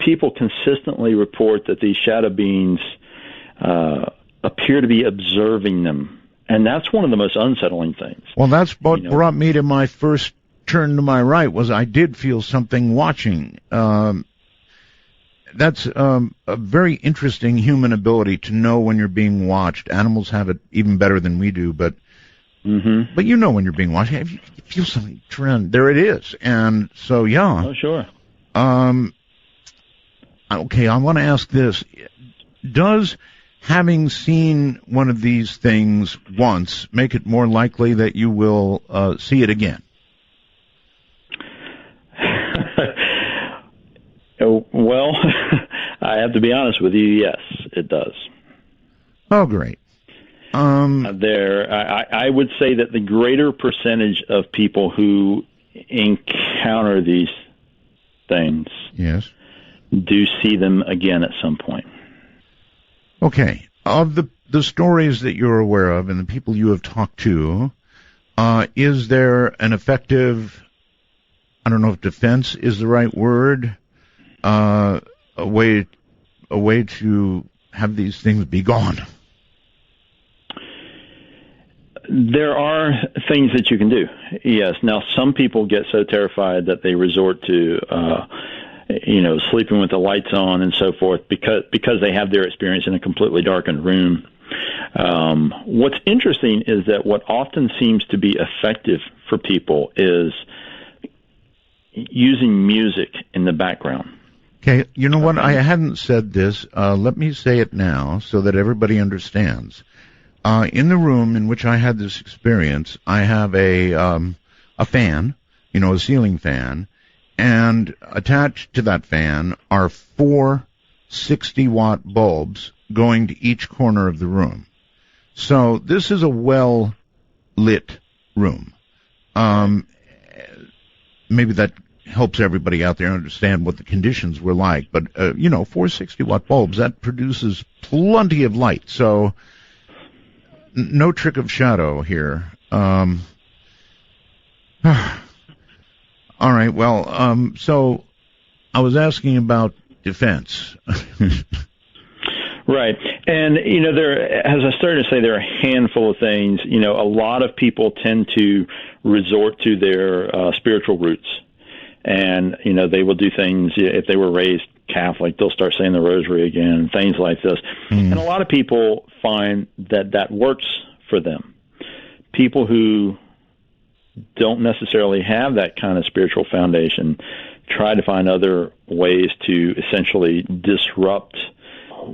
people consistently report that these shadow beings appear to be observing them. And that's one of the most unsettling things. Well, that's what brought me to my first turn to my right, was I did feel something watching. That's a very interesting human ability to know when you're being watched. Animals have it even better than we do, but when you're being watched. If you feel something trend, there it is. And so, yeah. Oh, sure. Okay, I want to ask this. Does having seen one of these things once make it more likely that you will see it again? Well, I have to be honest with you. Yes, it does. Oh, great. I would say that the greater percentage of people who encounter these things, yes, do see them again at some point. Okay. Of the stories that you're aware of and the people you have talked to, is there an effective, I don't know if defense is the right word, a way to have these things be gone? There are things that you can do. Yes. Now, some people get so terrified that they resort to, sleeping with the lights on and so forth because they have their experience in a completely darkened room. What's interesting is that what often seems to be effective for people is using music in the background. Okay, you know what? I hadn't said this. Let me say it now so that everybody understands. In the room in which I had this experience, I have a fan, a ceiling fan, and attached to that fan are 4 60-watt bulbs going to each corner of the room. So this is a well-lit room. Maybe that helps everybody out there understand what the conditions were like. But, 4 60-watt bulbs, that produces plenty of light. So no trick of shadow here. All right, well, so I was asking about defense. Right. And, as I started to say, there are a handful of things. A lot of people tend to resort to their spiritual roots. And, they will do things, if they were raised Catholic, they'll start saying the rosary again, things like this. And a lot of people find that works for them. People who don't necessarily have that kind of spiritual foundation try to find other ways to essentially disrupt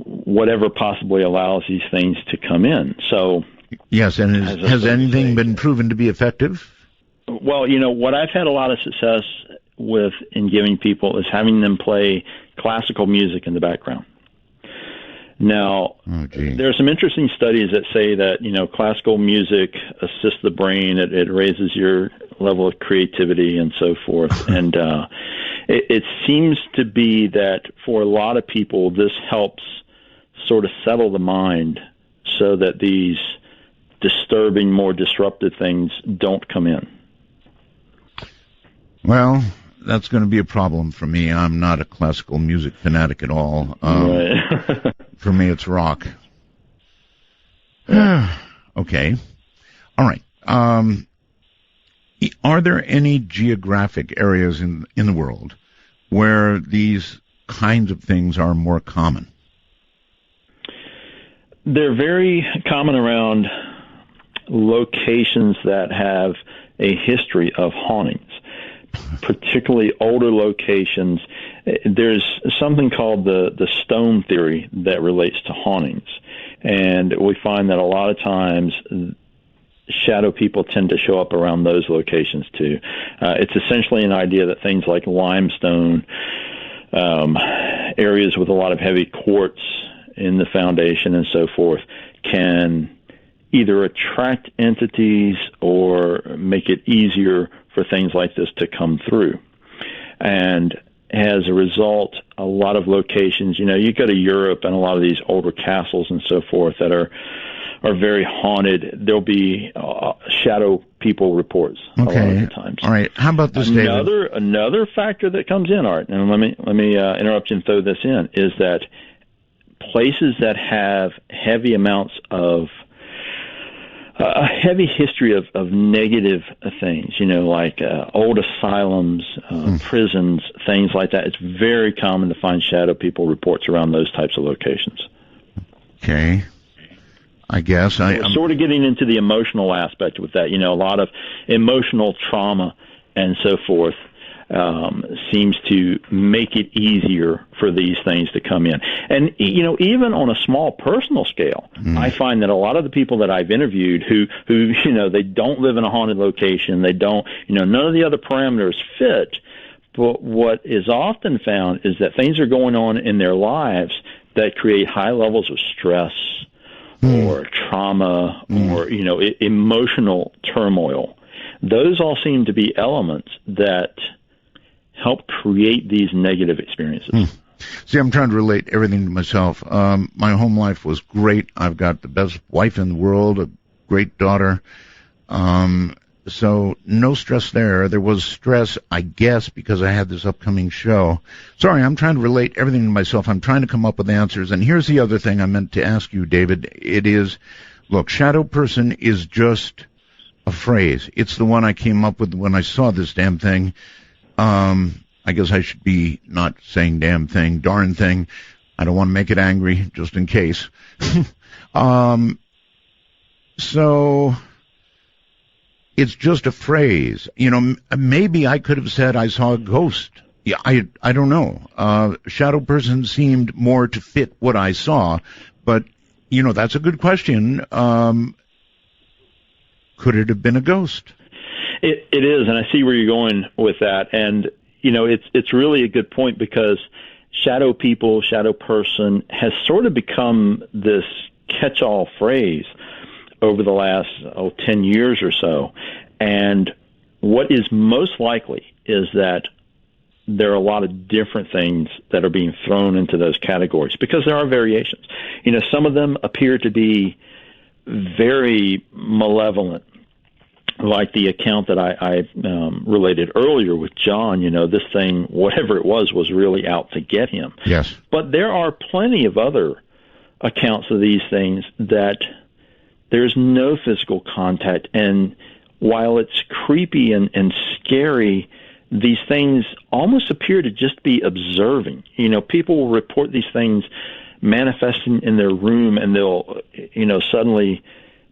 whatever possibly allows these things to come in. So, yes, and has anything been proven to be effective? Well, what I've had a lot of success with in giving people is having them play classical music in the background. Now, there are some interesting studies that say that, classical music assists the brain. It raises your level of creativity and so forth. And it seems to be that for a lot of people, this helps sort of settle the mind so that these disturbing, more disruptive things don't come in. Well, that's going to be a problem for me. I'm not a classical music fanatic at all. Right. For me, it's rock. Okay. All right. Are there any geographic areas in the world where these kinds of things are more common? They're very common around locations that have a history of hauntings, particularly older locations. There's something called the stone theory that relates to hauntings. And we find that a lot of times shadow people tend to show up around those locations too. It's essentially an idea that things like limestone, areas with a lot of heavy quartz in the foundation and so forth can either attract entities or make it easier for things like this to come through. And as a result, a lot of locations, you go to Europe and a lot of these older castles and so forth that are very haunted, there'll be shadow people reports a lot of the times. All right. How about this, David? Another factor that comes in, Art, and let me interrupt you and throw this in, is that places that have heavy amounts of a heavy history of negative things, like old asylums, prisons, things like that. It's very common to find shadow people reports around those types of locations. Okay. I guess we're sort of getting into the emotional aspect with that. A lot of emotional trauma and so forth seems to make it easier for these things to come in. And, even on a small personal scale, I find that a lot of the people that I've interviewed who they don't live in a haunted location, they don't, none of the other parameters fit, but what is often found is that things are going on in their lives that create high levels of stress, or trauma, or, emotional turmoil. Those all seem to be elements that help create these negative experiences. See, I'm trying to relate everything to myself. My home life was great. I've got the best wife in the world, a great daughter. So no stress there. There was stress, I guess, because I had this upcoming show. Sorry, I'm trying to relate everything to myself. I'm trying to come up with answers. And here's the other thing I meant to ask you, David. It is, look, shadow person is just a phrase. It's the one I came up with when I saw this damn thing. I guess I should be not saying damn thing, darn thing. I don't want to make it angry, just in case. So it's just a phrase. Maybe I could have said I saw a ghost. Yeah, I don't know. Shadow person seemed more to fit what I saw, but, that's a good question. Could it have been a ghost? It is, and I see where you're going with that. And, it's really a good point, because shadow people, shadow person has sort of become this catch-all phrase over the last 10 years or so. And what is most likely is that there are a lot of different things that are being thrown into those categories, because there are variations. Some of them appear to be very malevolent, like the account that I related earlier with John. This thing, whatever it was really out to get him. Yes. But there are plenty of other accounts of these things that there's no physical contact, and while it's creepy and scary, these things almost appear to just be observing. People will report these things manifesting in their room, and they'll, suddenly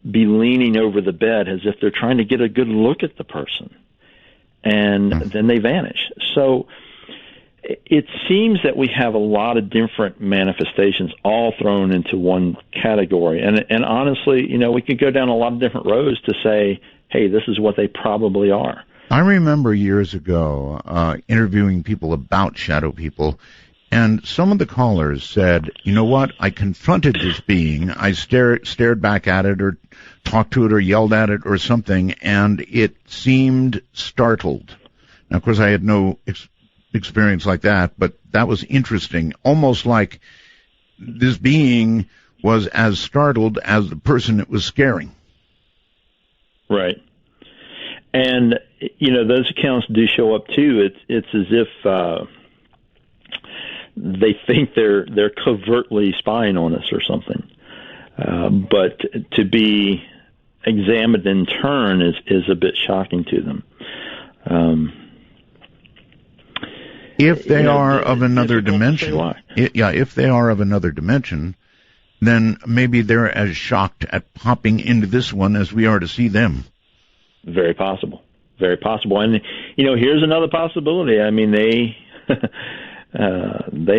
be leaning over the bed as if they're trying to get a good look at the person, and then they vanish. So it seems that we have a lot of different manifestations all thrown into one category. And honestly, we could go down a lot of different roads to say, hey, this is what they probably are. I remember years ago interviewing people about shadow people, and some of the callers said, you know what, I confronted this being, I stared back at it or talked to it or yelled at it or something, and it seemed startled. Now, of course, I had no experience like that, but that was interesting, almost like this being was as startled as the person it was scaring. Right. And, those accounts do show up, too. It's as if they think they're covertly spying on us or something. But to be examined in turn is a bit shocking to them. If they are of another dimension, if they are of another dimension, then maybe they're as shocked at popping into this one as we are to see them. Very possible. Very possible. And, here's another possibility. I mean, they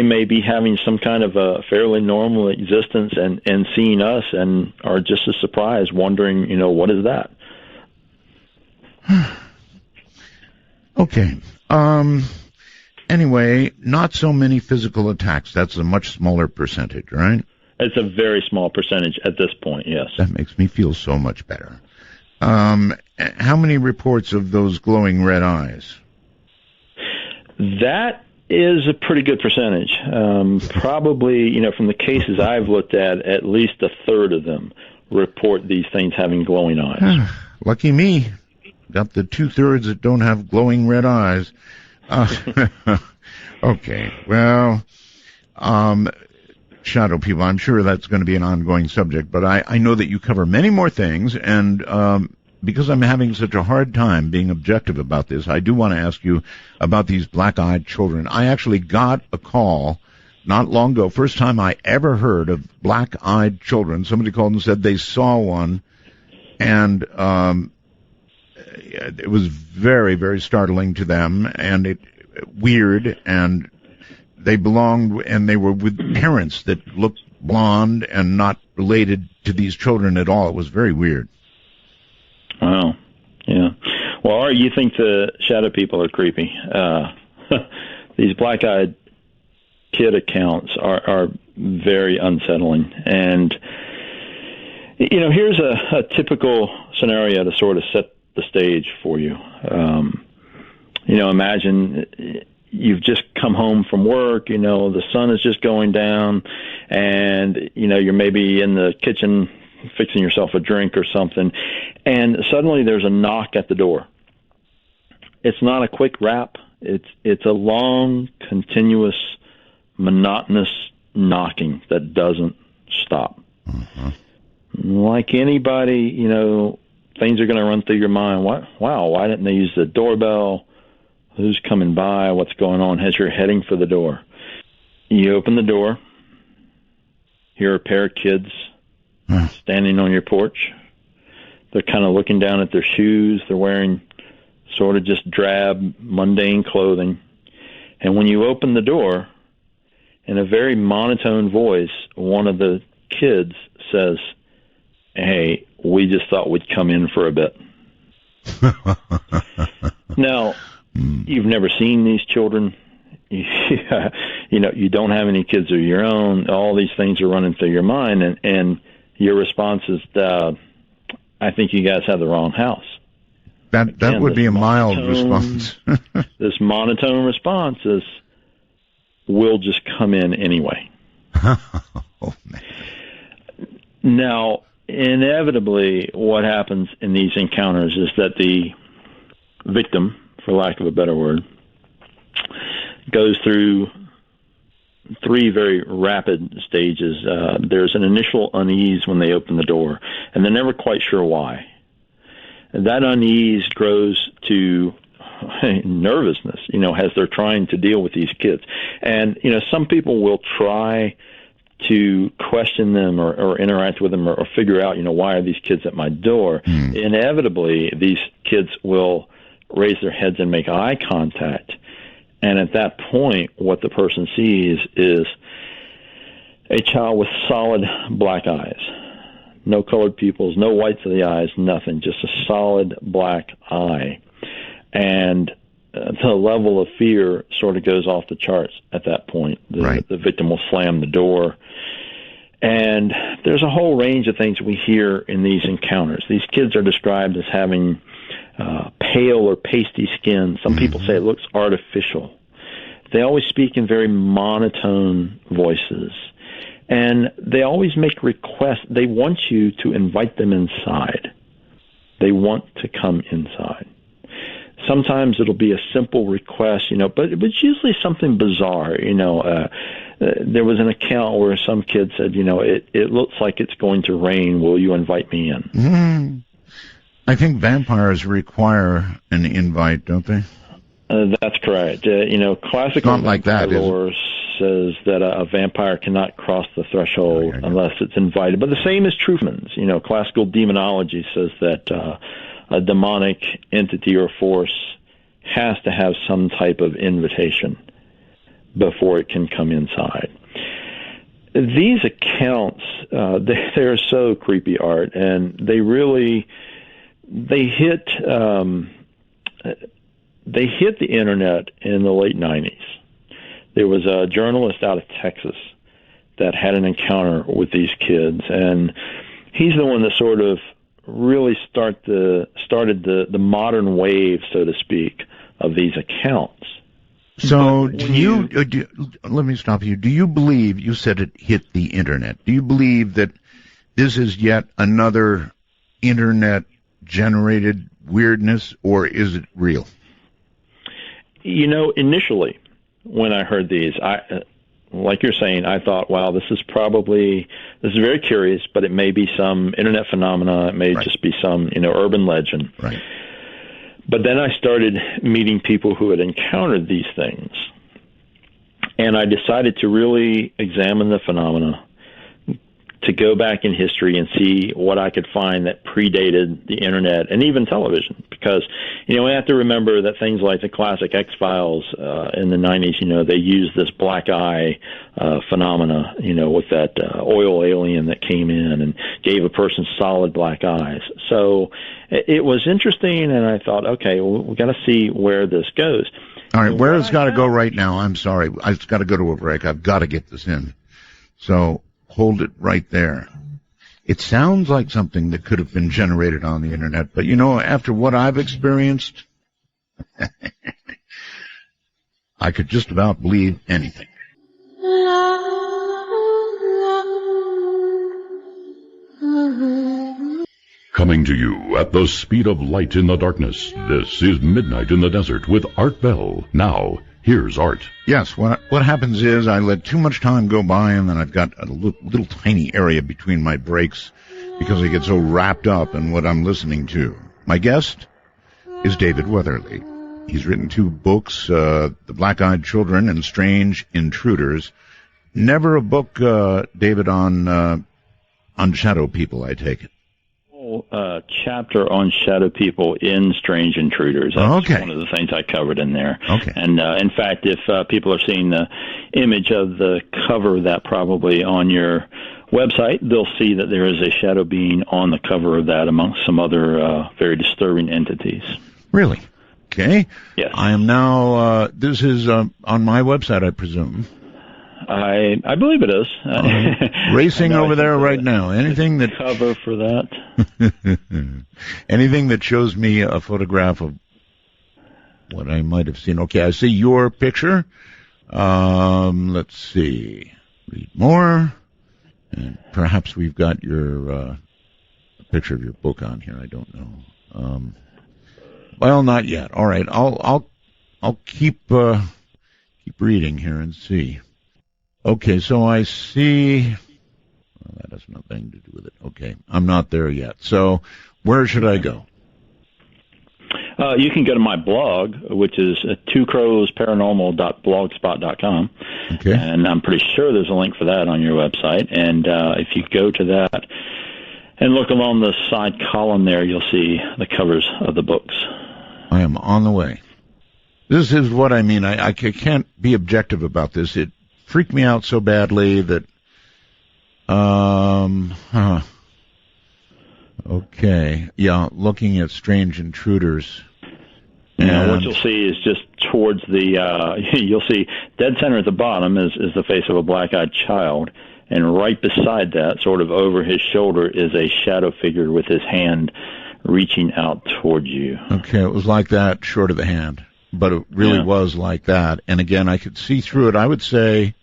may be having some kind of a fairly normal existence and seeing us and are just as surprised, wondering, what is that? Okay. Anyway, not so many physical attacks. That's a much smaller percentage, right? It's a very small percentage at this point, yes. That makes me feel so much better. How many reports of those glowing red eyes? That is a pretty good percentage. Probably, from the cases I've looked at least a third of them report these things having glowing eyes. Lucky me. Got the 2/3 that don't have glowing red eyes. Okay, well, shadow people, I'm sure that's going to be an ongoing subject, but I know that you cover many more things, and because I'm having such a hard time being objective about this, I do want to ask you about these black-eyed children. I actually got a call not long ago, first time I ever heard of black-eyed children. Somebody called and said they saw one, and it was very, very startling to them, and weird, and they belonged, and they were with parents that looked blonde and not related to these children at all. It was very weird. Wow. Yeah. Well, Art, you think the shadow people are creepy. These black-eyed kid accounts are very unsettling. And, here's a typical scenario to sort of set the stage for you. Imagine you've just come home from work, the sun is just going down, and, you're maybe in the kitchen fixing yourself a drink or something, and suddenly there's a knock at the door. It's not a quick rap. It's a long, continuous, monotonous knocking that doesn't stop. Mm-hmm. Like anybody, things are going to run through your mind. Wow, why didn't they use the doorbell? Who's coming by? What's going on? As you're heading for the door, you open the door, hear a pair of kids standing on your porch. They're kind of looking down at their shoes. They're wearing sort of just drab, mundane clothing. And when you open the door, in a very monotone voice, one of the kids says, "Hey, we just thought we'd come in for a bit." Now, you've never seen these children. You don't have any kids of your own. All these things are running through your mind, and your response is, "I think you guys have the wrong house." That would be a mild response. This monotone response is, "We'll just come in anyway." Oh, man. Now, inevitably, what happens in these encounters is that the victim, for lack of a better word, goes through three very rapid stages. There's an initial unease when they open the door, and they're never quite sure why. And that unease grows to nervousness, as they're trying to deal with these kids. And, some people will try to question them or interact with them or figure out, why are these kids at my door? Inevitably, these kids will raise their heads and make eye contact. And at that point, what the person sees is a child with solid black eyes. No colored pupils, no whites of the eyes, nothing, just a solid black eye. And the level of fear sort of goes off the charts at that point. The victim will slam the door. And there's a whole range of things we hear in these encounters. These kids are described as having pale or pasty skin. Some people say it looks artificial. They always speak in very monotone voices. And they always make requests. They want you to invite them inside. They want to come inside. Sometimes it'll be a simple request, but it's usually something bizarre. There was an account where some kid said, it looks like it's going to rain. Will you invite me in? Mm-hmm. I think vampires require an invite, don't they? That's correct. Classical vampire lore says that a vampire cannot cross the threshold unless it's invited. But the same is true for humans. Classical demonology says that a demonic entity or force has to have some type of invitation before it can come inside. These accounts, they're so creepy, Art, and they hit the internet in the late 90s. There was a journalist out of Texas that had an encounter with these kids, and he's the one that sort of really started the modern wave, so to speak, of these accounts. So let me stop you. Do you believe, you said it hit the internet, do you believe that this is yet another internet-generated weirdness, or is it real? Initially, when I heard these, like you're saying, I thought, wow, this is very curious, but it may be some internet phenomena. It may just be some, urban legend. Right. But then I started meeting people who had encountered these things, and I decided to really examine the phenomena, to go back in history and see what I could find that predated the internet and even television. Because, we have to remember that things like the classic X-Files in the 90s, they used this black eye phenomena, with that oil alien that came in and gave a person solid black eyes. So it was interesting, and I thought, okay, well, we've got to see where this goes. All right, where it's got to go right now? I'm sorry. I've got to go to a break. I've got to get this in. So hold it right there. It sounds like something that could have been generated on the internet, but after what I've experienced, I could just about believe anything. Coming to you at the speed of light in the darkness, this is Midnight in the Desert with Art Bell. Now, here's Art. Yes, what happens is I let too much time go by, and then I've got a little tiny area between my breaks because I get so wrapped up in what I'm listening to. My guest is David Weatherly. He's written 2 books, The Black-Eyed Children and Strange Intruders. Never a book, David, on shadow people, I take it. Chapter on shadow people in Strange Intruders. That's one of the things I covered in there. Okay. And in fact, if people are seeing the image of the cover of that probably on your website, they'll see that there is a shadow being on the cover of that amongst some other very disturbing entities. Really? Okay. Yes. I am now, this is on my website, I presume. I believe it is. Racing over there right now. Anything that cover for that. Anything that shows me a photograph of what I might have seen. Okay, I see your picture. Let's see. Read more. And perhaps we've got your a picture of your book on here. I don't know. Well, not yet. All right. I'll keep reading here and see. Okay, so I see. Well, that has nothing to do with it. Okay, I'm not there yet. So, where should I go? You can go to my blog, which is twocrowsparanormal.blogspot.com. Okay. And I'm pretty sure there's a link for that on your website. And if you go to that and look along the side column there, you'll see the covers of the books. I am on the way. This is what I mean. I can't be objective about this. It freaked me out so badly that, okay, yeah, looking at Strange Intruders. And what you'll see is just towards the, you'll see dead center at the bottom is the face of a black-eyed child, and right beside that, sort of over his shoulder, is a shadow figure with his hand reaching out towards you. Okay, it was like that, short of the hand, but it really was like that. And again, I could see through it. I would say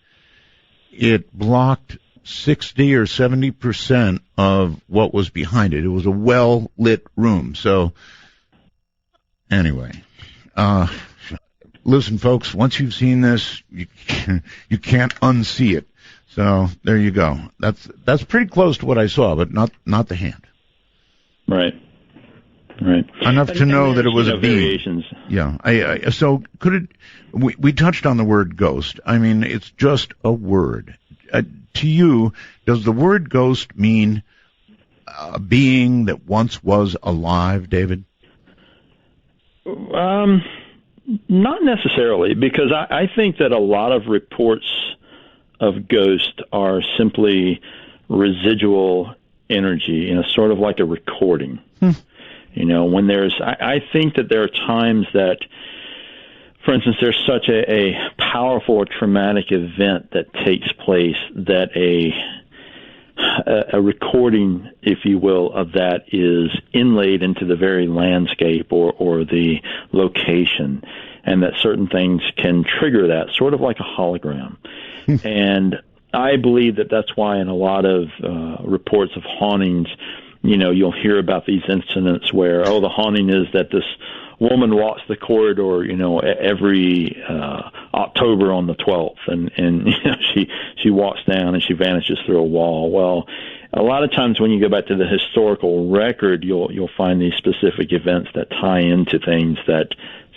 it blocked 60 or 70% of what was behind it. It was a well-lit room. So, anyway, listen, folks, once you've seen this, you can't unsee it. So, there you go. That's pretty close to what I saw, but not the hand. Right. Right. Enough to know that it was a being. Variations. Yeah. So could it? We touched on the word ghost. I mean, it's just a word. To you, does the word ghost mean a being that once was alive, David? Not necessarily, because I think that a lot of reports of ghosts are simply residual energy, sort of like a recording. When I think that there are times that, for instance, there's such a powerful or traumatic event that takes place that a recording, if you will, of that is inlaid into the very landscape or the location, and that certain things can trigger that, sort of like a hologram. And I believe that that's why in a lot of reports of hauntings, you'll hear about these incidents where, the haunting is that this woman walks the corridor, every October on the 12th, and she walks down and she vanishes through a wall. Well, a lot of times when you go back to the historical record, you'll find these specific events that tie into things that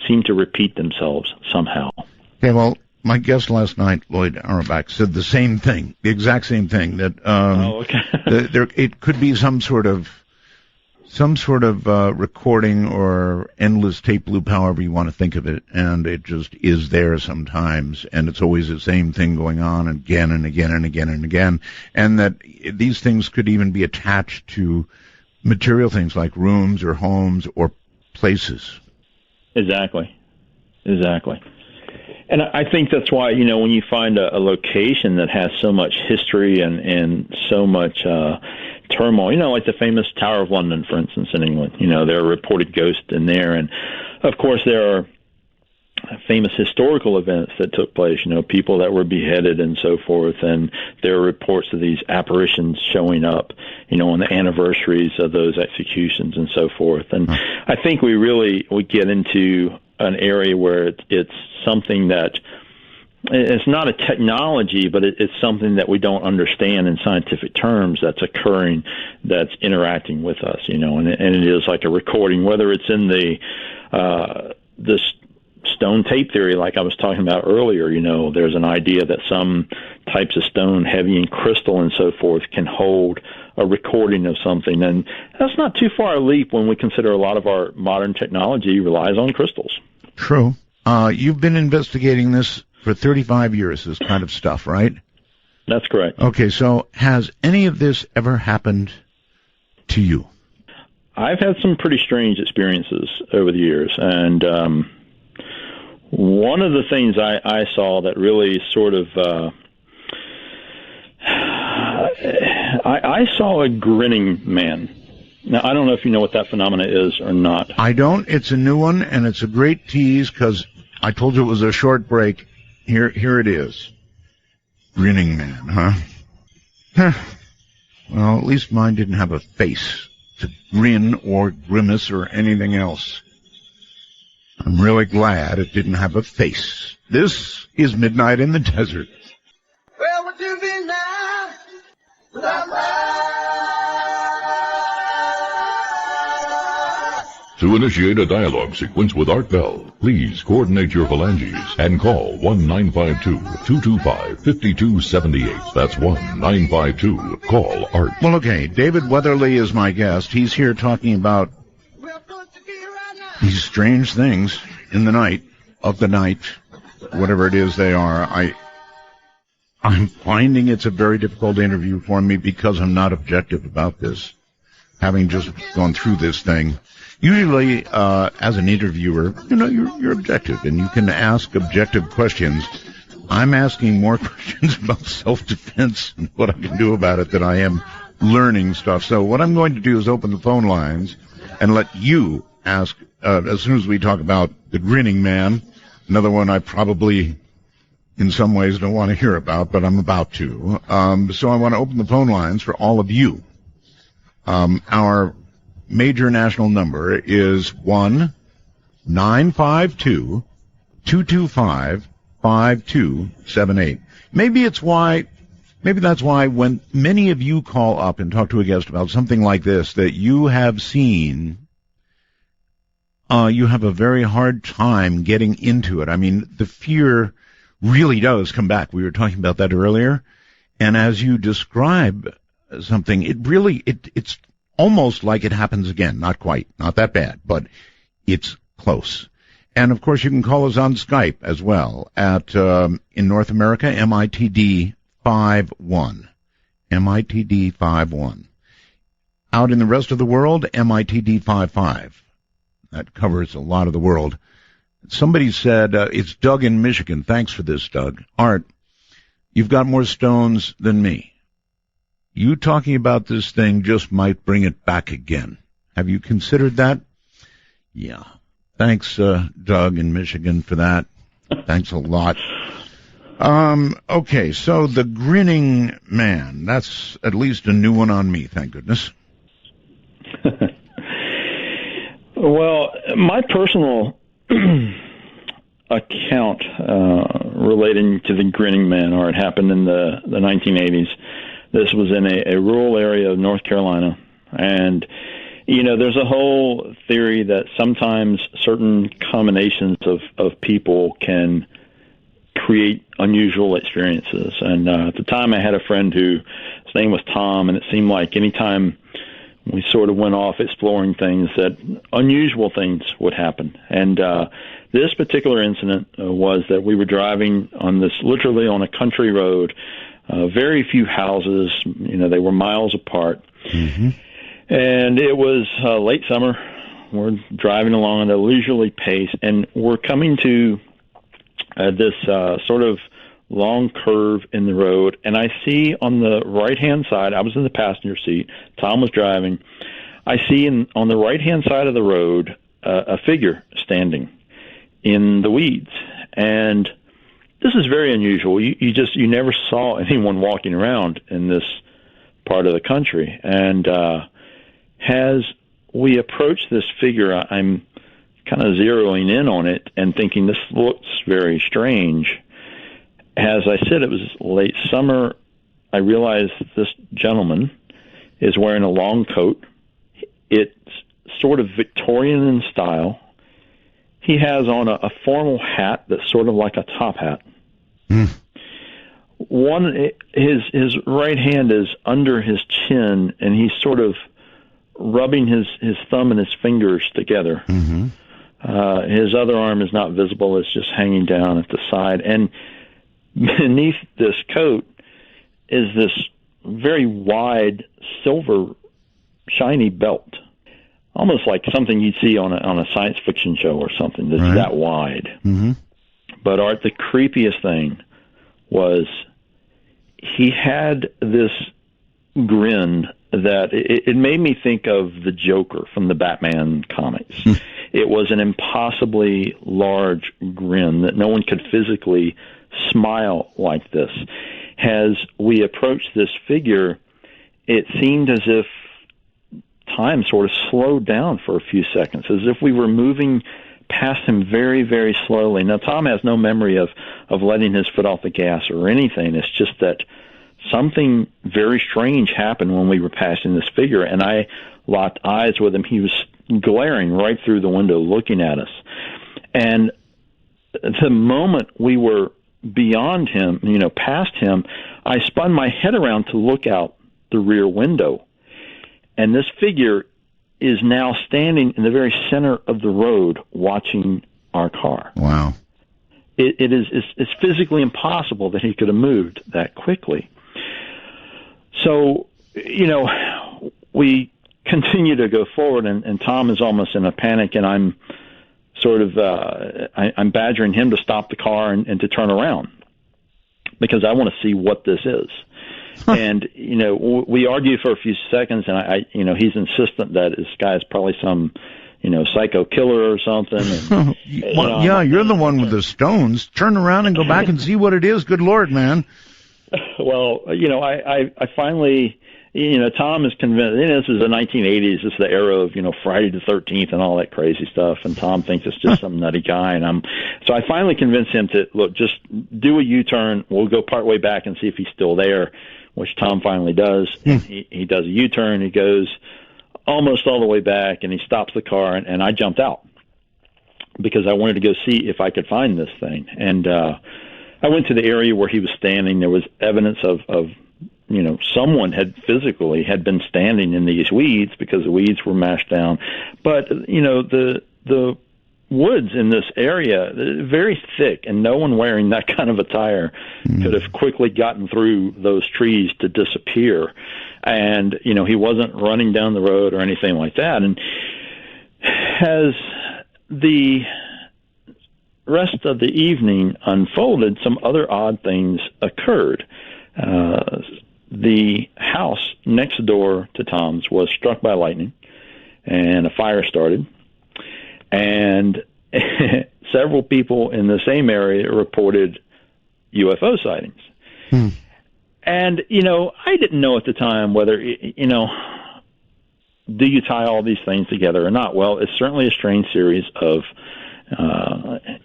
seem to repeat themselves somehow. Okay, well, my guest last night, Lloyd Auerbach, said the same thing, the exact same thing, that it could be some sort of recording or endless tape loop, however you want to think of it, and it just is there sometimes, and it's always the same thing going on again and again and again and again, and that these things could even be attached to material things like rooms or homes or places. Exactly. And I think that's why, when you find a location that has so much history and so much turmoil, like the famous Tower of London, for instance, in England, there are reported ghosts in there. And, of course, there are famous historical events that took place, people that were beheaded and so forth. And there are reports of these apparitions showing up, on the anniversaries of those executions and so forth. And I think we get into an area where it's something that it's not a technology, but it's something that we don't understand in scientific terms that's occurring, that's interacting with us, and it is like a recording, whether it's in the stone tape theory, like I was talking about earlier. There's an idea that some types of stone, heavy in crystal and so forth, can hold a recording of something, and that's not too far a leap when we consider a lot of our modern technology relies on crystals. True. You've been investigating this for 35 years, this kind of stuff, right? That's correct. Okay, so has any of this ever happened to you? I've had some pretty strange experiences over the years, and one of the things I saw that really sort of I saw a grinning man. Now, I don't know if you know what that phenomena is or not. I don't. It's a new one, and it's a great tease because I told you it was a short break. Here it is. Grinning man, huh? Well, at least mine didn't have a face to grin or grimace or anything else. I'm really glad it didn't have a face. This is Midnight in the Desert. Well, would you be now? To initiate a dialogue sequence with Art Bell, please coordinate your phalanges and call 1-952-225-5278. That's 1-952-CALL-ART. Well, okay, David Weatherly is my guest. He's here talking about these strange things in the night, whatever it is they are. I'm finding it's a very difficult interview for me because I'm not objective about this, having just gone through this thing. Usually, as an interviewer, you're objective, and you can ask objective questions. I'm asking more questions about self-defense and what I can do about it than I am learning stuff. So what I'm going to do is open the phone lines and let you ask, as soon as we talk about the grinning man, another one I probably, in some ways, don't want to hear about, but I'm about to. So I want to open the phone lines for all of you. Our major national number is 1-952-225-5278. Maybe that's why when many of you call up and talk to a guest about something like this that you have seen, you have a very hard time getting into it. I mean, the fear really does come back. We were talking about that earlier. And as you describe something, it's almost like it happens again. Not quite. Not that bad, but it's close. And, of course, you can call us on Skype as well at, in North America, MITD51. MITD51. Out in the rest of the world, MITD55. That covers a lot of the world. Somebody said, it's Doug in Michigan. Thanks for this, Doug. Art, you've got more stones than me. You talking about this thing just might bring it back again. Have you considered that? Yeah. Thanks, Doug in Michigan, for that. Thanks a lot. Okay, so the grinning man. That's at least a new one on me, thank goodness. Well, my personal account relating to the grinning man, or it happened in the 1980s. This was in a rural area of North Carolina. And, there's a whole theory that sometimes certain combinations of people can create unusual experiences. And at the time, I had a friend his name was Tom, and it seemed like anytime we sort of went off exploring things, that unusual things would happen. And this particular incident was that we were driving literally on a country road, very few houses, they were miles apart. Mm-hmm. And it was late summer. We're driving along at a leisurely pace, and we're coming to this sort of long curve in the road, and I see on the right-hand side, I was in the passenger seat, Tom was driving, I see on the right-hand side of the road a figure standing in the weeds. And this is very unusual. You never saw anyone walking around in this part of the country. And as we approach this figure, I'm kind of zeroing in on it and thinking this looks very strange. As I said, it was late summer. I realized this gentleman is wearing a long coat. It's sort of Victorian in style. He has on a formal hat that's sort of like a top hat. Mm. His right hand is under his chin, and he's sort of rubbing his thumb and his fingers together. Mm-hmm. His other arm is not visible. It's just hanging down at the side. And beneath this coat is this very wide silver shiny belt, almost like something you'd see on a science fiction show or something that's right. That wide. Mm-hmm. But Art, the creepiest thing was he had this grin that it made me think of the Joker from the Batman comics. It was an impossibly large grin that no one could physically smile like this. As we approached this figure, it seemed as if time sort of slowed down for a few seconds, as if we were moving past him very, very slowly. Now, Tom has no memory of letting his foot off the gas or anything. It's just that something very strange happened when we were passing this figure, and I locked eyes with him. He was glaring right through the window looking at us. And the moment we were beyond him, past him, I spun my head around to look out the rear window. And this figure is now standing in the very center of the road watching our car. Wow. It's physically impossible that he could have moved that quickly. So, we continue to go forward, and Tom is almost in a panic, and I'm sort of I'm badgering him to stop the car and to turn around because I want to see what this is. And, we argue for a few seconds, and I he's insistent that this guy is probably some, psycho killer or something. And, you're the one with the stones. Turn around and go back and see what it is. Good Lord, man. Well, I finally, Tom is convinced, this is the 1980s. This is the era of, Friday the 13th and all that crazy stuff. And Tom thinks it's just some nutty guy. And so I finally convinced him to, look, just do a U-turn. We'll go part way back and see if he's still there, which Tom finally does. And he does a U-turn. He goes almost all the way back, and he stops the car, and I jumped out because I wanted to go see if I could find this thing. And I went to the area where he was standing. There was evidence of someone had been standing in these weeds because the weeds were mashed down. But, the woods in this area, very thick, and no one wearing that kind of attire could have quickly gotten through those trees to disappear. And, he wasn't running down the road or anything like that. And as the rest of the evening unfolded, some other odd things occurred. The house next door to Tom's was struck by lightning, and a fire started. And several people in the same area reported UFO sightings. And, I didn't know at the time whether, do you tie all these things together or not? Well, it's certainly a strange series of,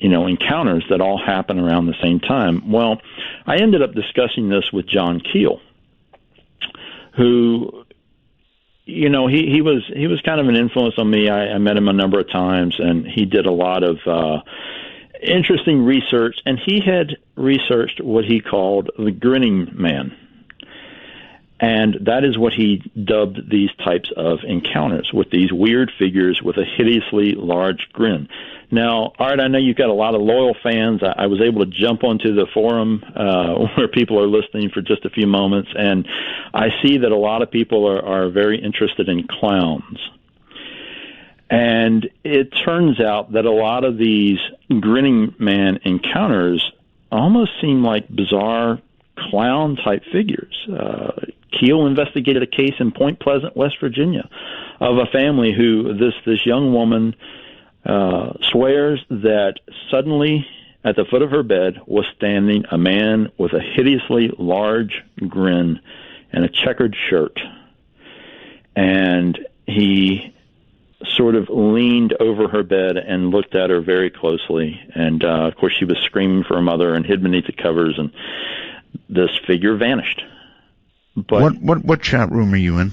encounters that all happen around the same time. Well, I ended up discussing this with John Keel, who, he was kind of an influence on me. I met him a number of times, and he did a lot of interesting research, and he had researched what he called the grinning man. And that is what he dubbed these types of encounters, with these weird figures with a hideously large grin. Now, Art, I know you've got a lot of loyal fans. I was able to jump onto the forum where people are listening for just a few moments, and I see that a lot of people are very interested in clowns. And it turns out that a lot of these grinning man encounters almost seem like bizarre clown-type figures. Keel investigated a case in Point Pleasant, West Virginia, of a family who this young woman swears that suddenly at the foot of her bed was standing a man with a hideously large grin and a checkered shirt. And he sort of leaned over her bed and looked at her very closely. And, of course, she was screaming for her mother and hid beneath the covers, and this figure vanished. But what chat room are you in?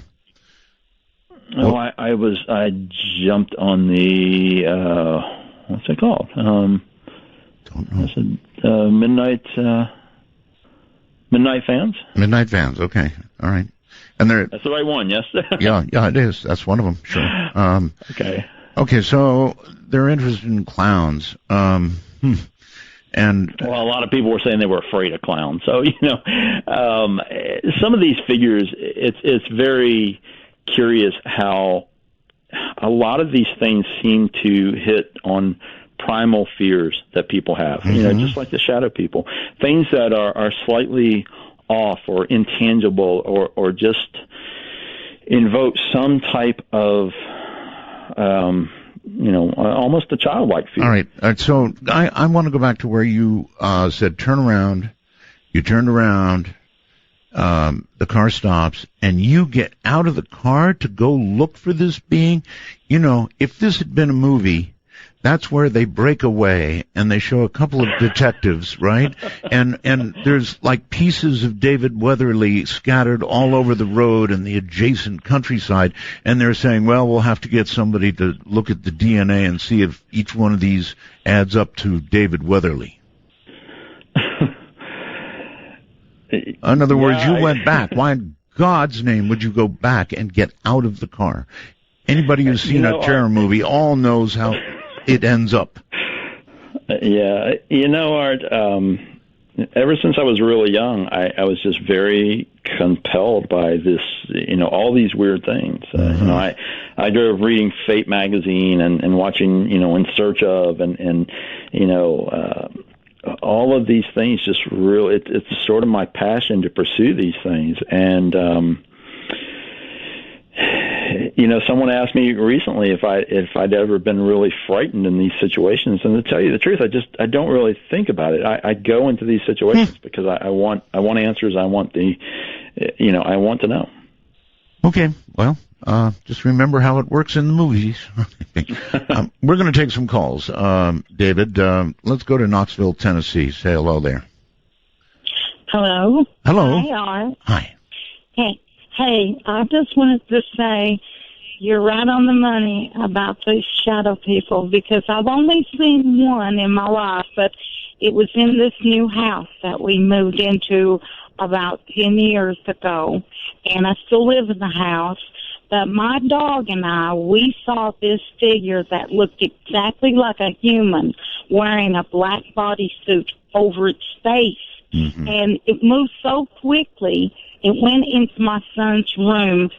Oh, I jumped on the what's it called? Don't know. I said midnight fans. Midnight fans. Okay, all right. And that's the right one, yes. yeah, it is. That's one of them. Sure. Okay. So they're interested in clowns. And a lot of people were saying they were afraid of clowns. So some of these figures, it's very curious how a lot of these things seem to hit on primal fears that people have. Mm-hmm. Just like the shadow people, things that are slightly off or intangible or just invoke some type of almost a childlike fear. All right. So I want to go back to where you said turn around. You turned around. The car stops, and you get out of the car to go look for this being. If this had been a movie, that's where they break away and they show a couple of detectives, right? And there's like pieces of David Weatherly scattered all over the road and the adjacent countryside, and they're saying, well, we'll have to get somebody to look at the DNA and see if each one of these adds up to David Weatherly. In other words, you went back. Why in God's name would you go back and get out of the car? Anybody who's seen a terror movie all knows how it ends up. Yeah. Art, ever since I was really young, I was just very compelled by this, all these weird things. Mm-hmm. I grew up reading Fate magazine and watching, In Search of, and all of these things just really, it's sort of my passion to pursue these things. And, someone asked me recently if I'd ever been really frightened in these situations. And to tell you the truth, I don't really think about it. I go into these situations because I want answers. I want I want to know. Okay. Well, just remember how it works in the movies. We're going to take some calls. David, let's go to Knoxville, Tennessee. Say hello there. Hello. Hello. Hi, Art. Hi. Hey, I just wanted to say you're right on the money about these shadow people, because I've only seen one in my life, but it was in this new house that we moved into about 10 years ago, and I still live in the house. But my dog and I, we saw this figure that looked exactly like a human wearing a black bodysuit over its face. Mm-hmm. And it moved so quickly, it went into my son's room,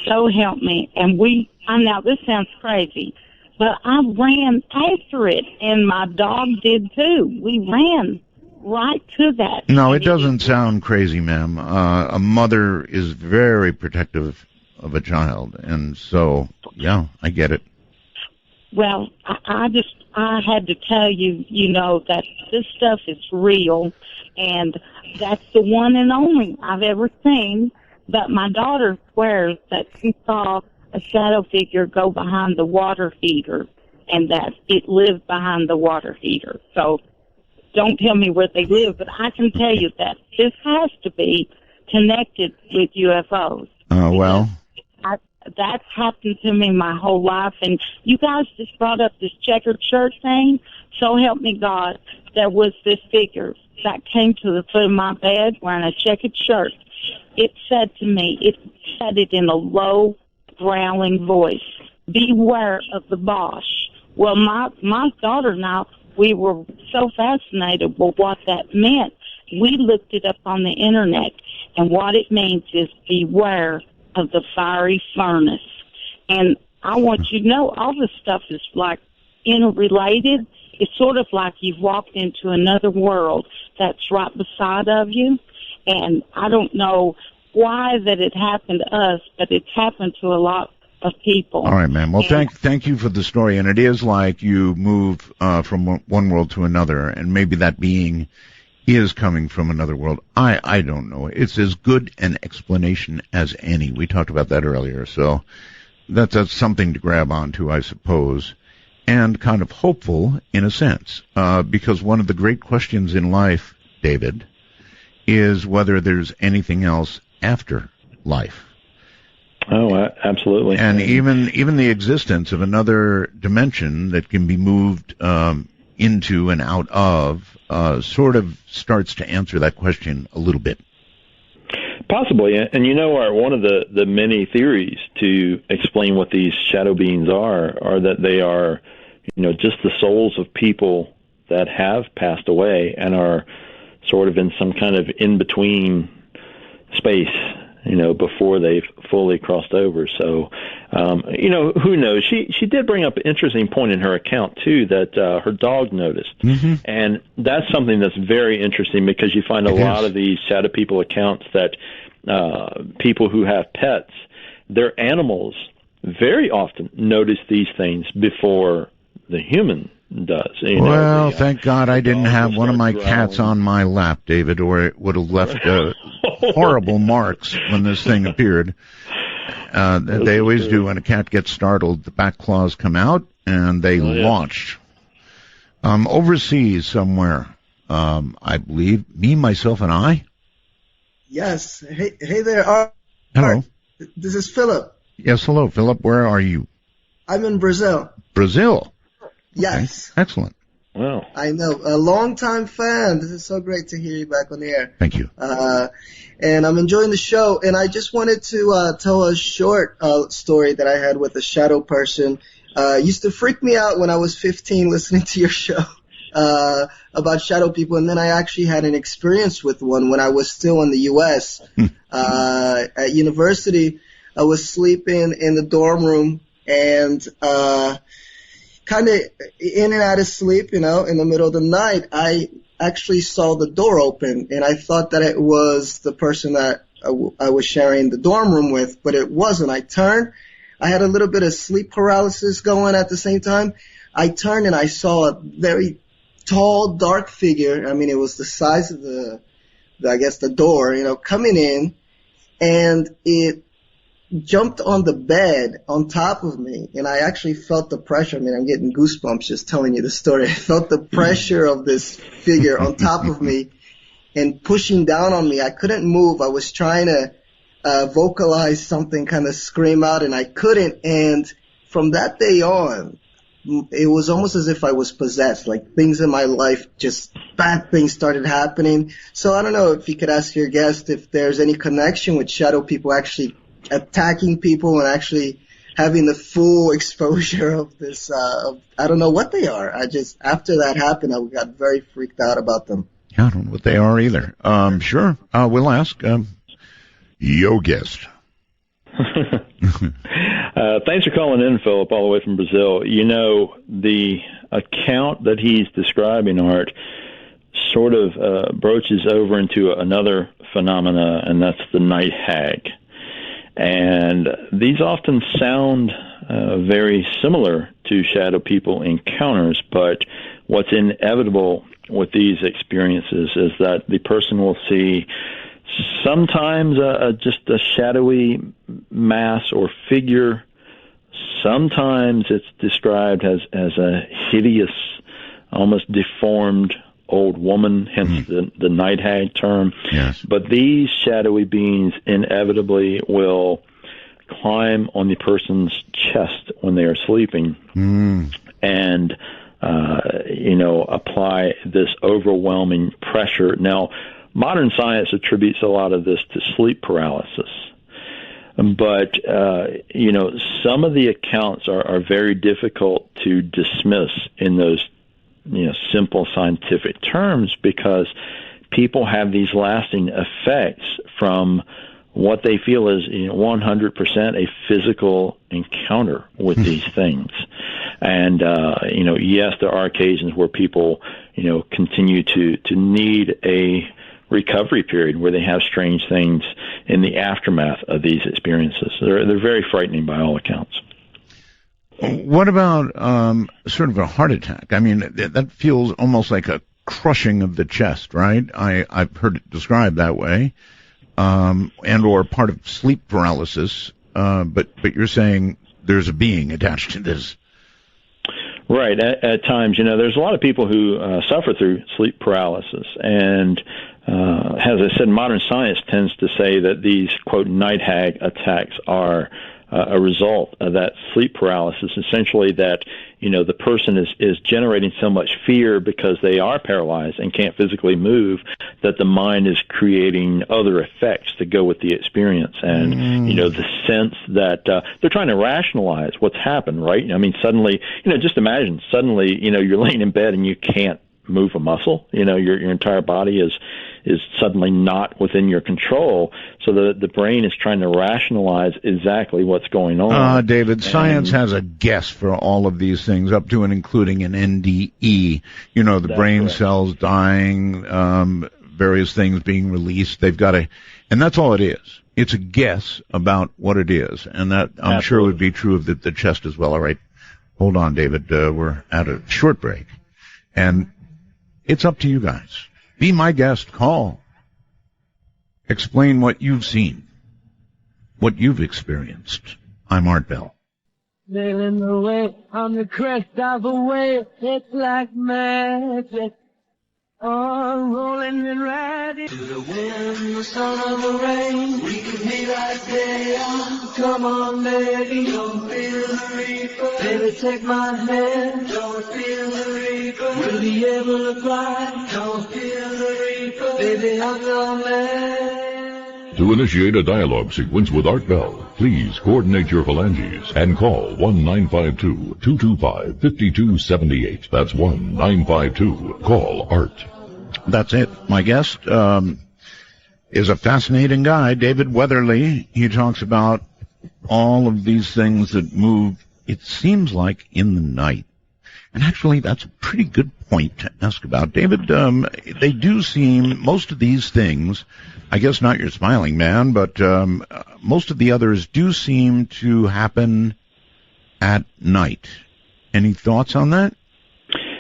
so help me. And I know this sounds crazy, but I ran after it, and my dog did too. We ran right to that. No, it doesn't sound crazy, ma'am. A mother is very protective of a child, and so, yeah, I get it. Well, I had to tell you, that this stuff is real, and that's the one and only I've ever seen. But my daughter swears that she saw a shadow figure go behind the water heater, and that it lived behind the water heater. So don't tell me where they live, but I can tell you that this has to be connected with UFOs. Well, That's happened to me my whole life, and you guys just brought up this checkered shirt thing. So help me God, there was this figure that came to the foot of my bed wearing a checkered shirt. It said to me, it said it in a low, growling voice, "Beware of the Bosch." Well, my daughter and I, we were so fascinated with what that meant. We looked it up on the internet, and what it means is beware of the fiery furnace. And I want you to know all this stuff is like interrelated. It's sort of like you've walked into another world that's right beside of you. And I don't know why that it happened to us, but it's happened to a lot of people. All right, ma'am. Well, thank you for the story. And it is like you move from one world to another, and maybe that being is coming from another world. I don't know. It's as good an explanation as any. We talked about that earlier, so that's something to grab onto, I suppose, and kind of hopeful in a sense, because one of the great questions in life, David, is whether there's anything else after life. Oh, absolutely. And even the existence of another dimension that can be moved into and out of sort of starts to answer that question a little bit. Possibly. And one of the many theories to explain what these shadow beings are that they are, just the souls of people that have passed away and are sort of in some kind of in-between space, before they've fully crossed over. So, who knows? She did bring up an interesting point in her account, too, that her dog noticed. Mm-hmm. And that's something that's very interesting because you find a lot of these shadow people accounts that people who have pets, their animals very often notice these things before the human does. Well, thank God I didn't have one of my cats on my lap, David, or it would have left horrible marks when this thing appeared. They always do. When a cat gets startled, the back claws come out, and they launch. Overseas somewhere, I believe, me, myself, and I. Yes. Hey there, Art. Hello. This is Philip. Yes, hello, Philip. Where are you? I'm in Brazil. Brazil? Yes. Okay. Excellent. Wow. I know. A long-time fan. This is so great to hear you back on the air. Thank you. And I'm enjoying the show. And I just wanted to tell a short story that I had with a shadow person. Used to freak me out when I was 15 listening to your show about shadow people. And then I actually had an experience with one when I was still in the U.S. At university. I was sleeping in the dorm room and kind of in and out of sleep, in the middle of the night, I actually saw the door open, and I thought that it was the person that I was sharing the dorm room with, but it wasn't. I turned. I had a little bit of sleep paralysis going at the same time. I turned, and I saw a very tall, dark figure. I mean, it was the size of the door, coming in, and it jumped on the bed on top of me, and I actually felt the pressure. I mean, I'm getting goosebumps just telling you the story. I felt the pressure of this figure on top of me and pushing down on me. I couldn't move. I was trying to vocalize something, kind of scream out, and I couldn't. And from that day on, it was almost as if I was possessed. Like things in my life, just bad things started happening. So I don't know if you could ask your guest if there's any connection with shadow people actually attacking people and actually having the full exposure of this. I don't know what they are. After that happened, I got very freaked out about them. Yeah, I don't know what they are either. Sure. We'll ask your guest. Thanks for calling in, Philip, all the way from Brazil. You know, the account that he's describing, Art, sort of broaches over into another phenomena, and that's the night hag. And these often sound very similar to shadow people encounters, but what's inevitable with these experiences is that the person will see sometimes just a shadowy mass or figure. Sometimes it's described as a hideous, almost deformed old woman, hence the night hag term. Yes. But these shadowy beings inevitably will climb on the person's chest when they are sleeping and, apply this overwhelming pressure. Now, modern science attributes a lot of this to sleep paralysis. But, some of the accounts are very difficult to dismiss in those, simple scientific terms, because people have these lasting effects from what they feel is 100% a physical encounter with these things. And, yes, there are occasions where people, continue to need a recovery period where they have strange things in the aftermath of these experiences. They're very frightening by all accounts. What about sort of a heart attack? I mean, that feels almost like a crushing of the chest, right? I've heard it described that way, and or part of sleep paralysis. But you're saying there's a being attached to this. Right. At times, there's a lot of people who suffer through sleep paralysis, and as I said, modern science tends to say that these, quote, night hag attacks are a result of that sleep paralysis, essentially that, the person is generating so much fear because they are paralyzed and can't physically move, that the mind is creating other effects to go with the experience. And, the sense that they're trying to rationalize what's happened, right? I mean, suddenly, just imagine, suddenly, you're laying in bed and you can't move a muscle. Your entire body is suddenly not within your control. So the brain is trying to rationalize exactly what's going on. David, science has a guess for all of these things, up to and including an NDE. The brain correct. cells dying, various things being released. They've got and that's all it is. It's a guess about what it is. And that, I'm Absolutely. sure, would be true of the chest as well. All right. Hold on, David. We're at a short break. And it's up to you guys. Be my guest. Call. Explain what you've seen, what you've experienced. I'm Art Bell. Sailing away on the crest of a wave, it's like magic. Oh, rolling and riding to the wind, the sun, or the rain. We can be like they are. Come on, baby, don't feel the reaper. Baby, take my hand, don't feel the reaper. We'll be able to fly, don't feel the reaper. Baby, I'm your man. To initiate a dialogue sequence with Art Bell, please coordinate your phalanges and call 1-952-225-5278. That's 1-952-CALL-ART. That's it. My guest is a fascinating guy, David Weatherly. He talks about all of these things that move, it seems like, in the night. And actually, that's a pretty good point to ask about. David, they do seem, most of these things, I guess not your smiling man, but most of the others do seem to happen at night. Any thoughts on that?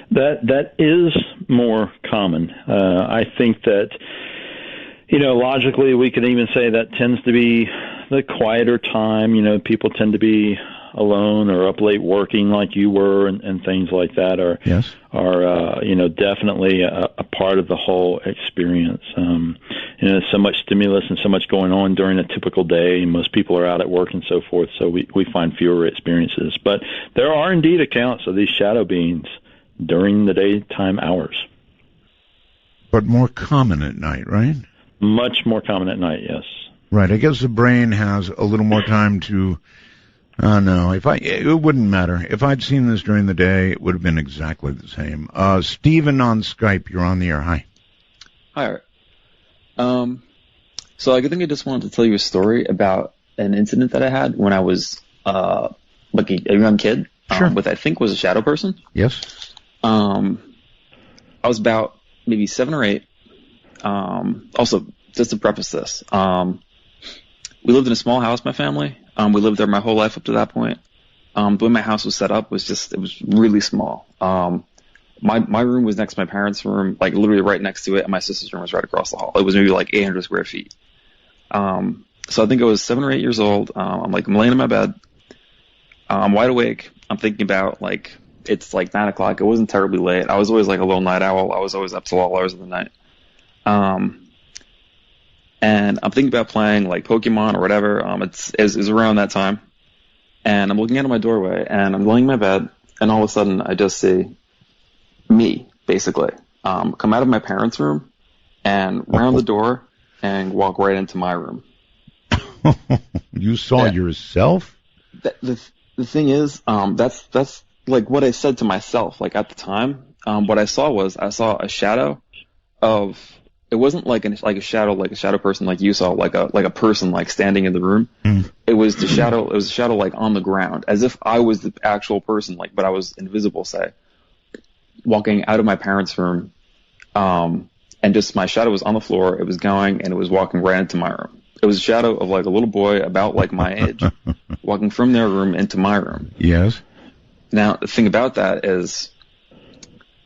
That is more common. I think that, logically we could even say that tends to be the quieter time. People tend to be alone or up late working like you were and things like that are definitely a part of the whole experience. There's so much stimulus and so much going on during a typical day, and most people are out at work and so forth, so we find fewer experiences. But there are indeed accounts of these shadow beings during the daytime hours. But more common at night, right? Much more common at night, yes. Right. I guess the brain has a little more time to... no, it wouldn't matter. If I'd seen this during the day, it would have been exactly the same. Stephen on Skype, you're on the air. Hi. Hi, Art. So I think I just wanted to tell you a story about an incident that I had when I was like a young kid, Sure. with I think was a shadow person. Yes. I was about maybe 7 or 8. Also, just to preface this, we lived in a small house, my family. We lived there my whole life up to that point. The way my house was set up was it was really small. My room was next to my parents' room, like literally right next to it, and my sister's room was right across the hall. It was maybe like 800 square feet. So I think I was 7 or 8 years old. I'm laying in my bed. I'm wide awake. I'm thinking about, like, it's like 9 o'clock. It wasn't terribly late. I was always like a little night owl. I was always up till all hours of the night. And I'm thinking about playing like Pokemon or whatever. It's around that time. And I'm looking out of my doorway, and I'm laying in my bed, and all of a sudden I just see me, basically, come out of my parents' room and round the door and walk right into my room. You saw yourself? The thing is, that's like what I said to myself, like at the time. What I saw a shadow of, it wasn't like a shadow person like you saw, like a person like standing in the room. It was a shadow like on the ground, as if I was the actual person, like, but I was invisible, say, walking out of my parents' room, and just my shadow was on the floor. It was going, and it was walking right into my room. It was a shadow of like a little boy about like my age, walking from their room into my room. Yes. Now, the thing about that is,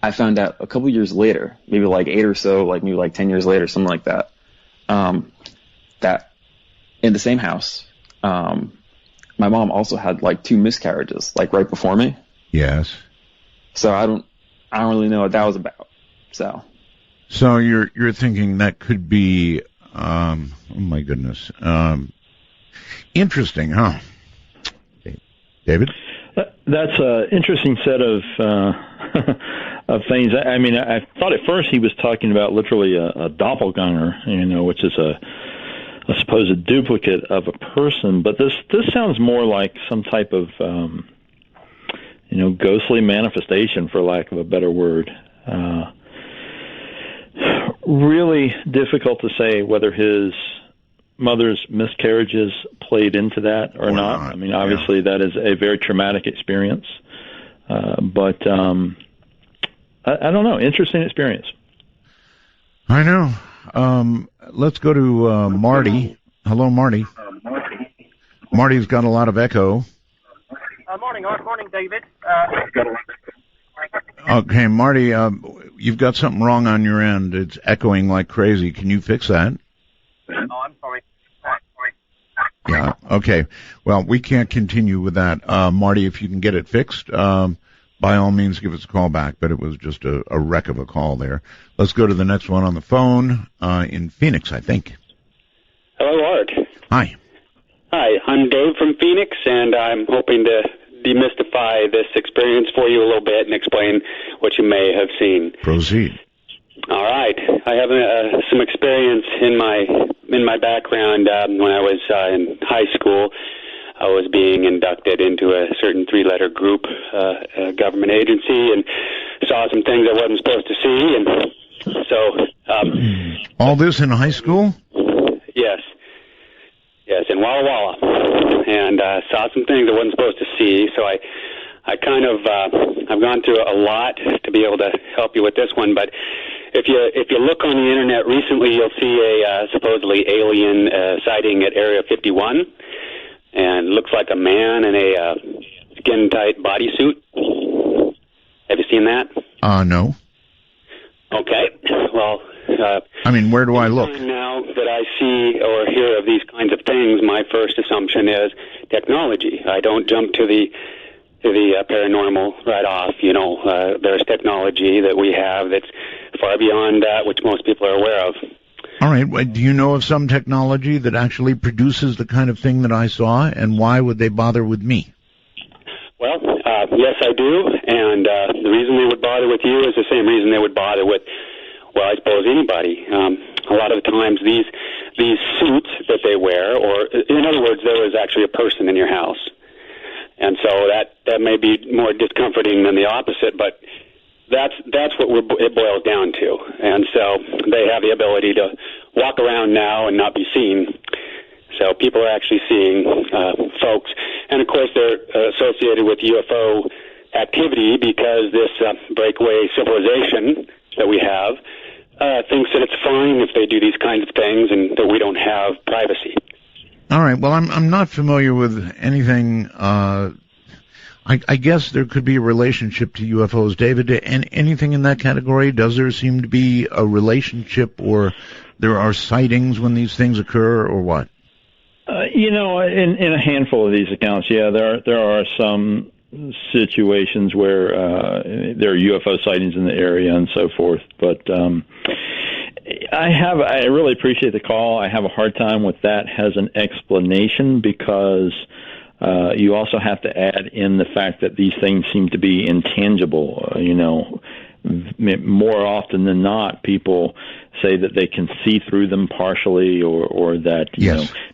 I found out a couple years later, maybe like 8 or so, like maybe like 10 years later, something like that, that in the same house, my mom also had like 2 miscarriages, like right before me. Yes. So I don't really know what that was about. So you're thinking that could be, oh my goodness, interesting, huh? David? That's an interesting set of of things. I mean, I thought at first he was talking about literally a doppelganger, which is a supposed duplicate of a person. But this sounds more like some type of ghostly manifestation, for lack of a better word. Really difficult to say whether his mother's miscarriages played into that or not. I mean, obviously that is a very traumatic experience. But I don't know. Interesting experience. I know. Let's go to Marty. Hello, Marty. Marty's got a lot of echo. Morning, Art. Morning, David. Okay, Marty, you've got something wrong on your end. It's echoing like crazy. Can you fix that? Oh, I'm sorry. Yeah, okay. Well, we can't continue with that. Marty, if you can get it fixed, by all means give us a call back, but it was just a wreck of a call there. Let's go to the next one on the phone, in Phoenix, I think. Hello, Art. Hi. Hi, I'm Dave from Phoenix, and I'm hoping to demystify this experience for you a little bit and explain what you may have seen. Proceed. All right. I have some experience in my background. When I was in high school, I was being inducted into a certain 3-letter group, a government agency, and saw some things I wasn't supposed to see. And so, all this in high school? Yes, in Walla Walla, and saw some things I wasn't supposed to see. So I kind of I've gone through a lot to be able to help you with this one, but. If you look on the internet recently, you'll see a supposedly alien sighting at Area 51, and looks like a man in a skin-tight bodysuit. Have you seen that? No. Okay. Well, I mean, where do I look? Now that I see or hear of these kinds of things, my first assumption is technology. I don't jump to the paranormal right off. There's technology that we have that's far beyond that, which most people are aware of. All right. Do you know of some technology that actually produces the kind of thing that I saw, and why would they bother with me? Well, yes, I do, and the reason they would bother with you is the same reason they would bother with, well, I suppose anybody. A lot of the times these suits that they wear, or in other words, there is actually a person in your house. And so that may be more discomforting than the opposite, but that's what it boils down to. And so they have the ability to walk around now and not be seen. So people are actually seeing folks and of course they're associated with UFO activity because this breakaway civilization that we have thinks that it's fine if they do these kinds of things and that we don't have privacy. All right. Well, I'm not familiar with anything. I guess there could be a relationship to UFOs, David. And anything in that category? Does there seem to be a relationship, or there are sightings when these things occur, or what? In a handful of these accounts, yeah, there are some situations where there are UFO sightings in the area and so forth. But I really appreciate the call. I have a hard time with that as an explanation because you also have to add in the fact that these things seem to be intangible. More often than not, people say that they can see through them partially, or that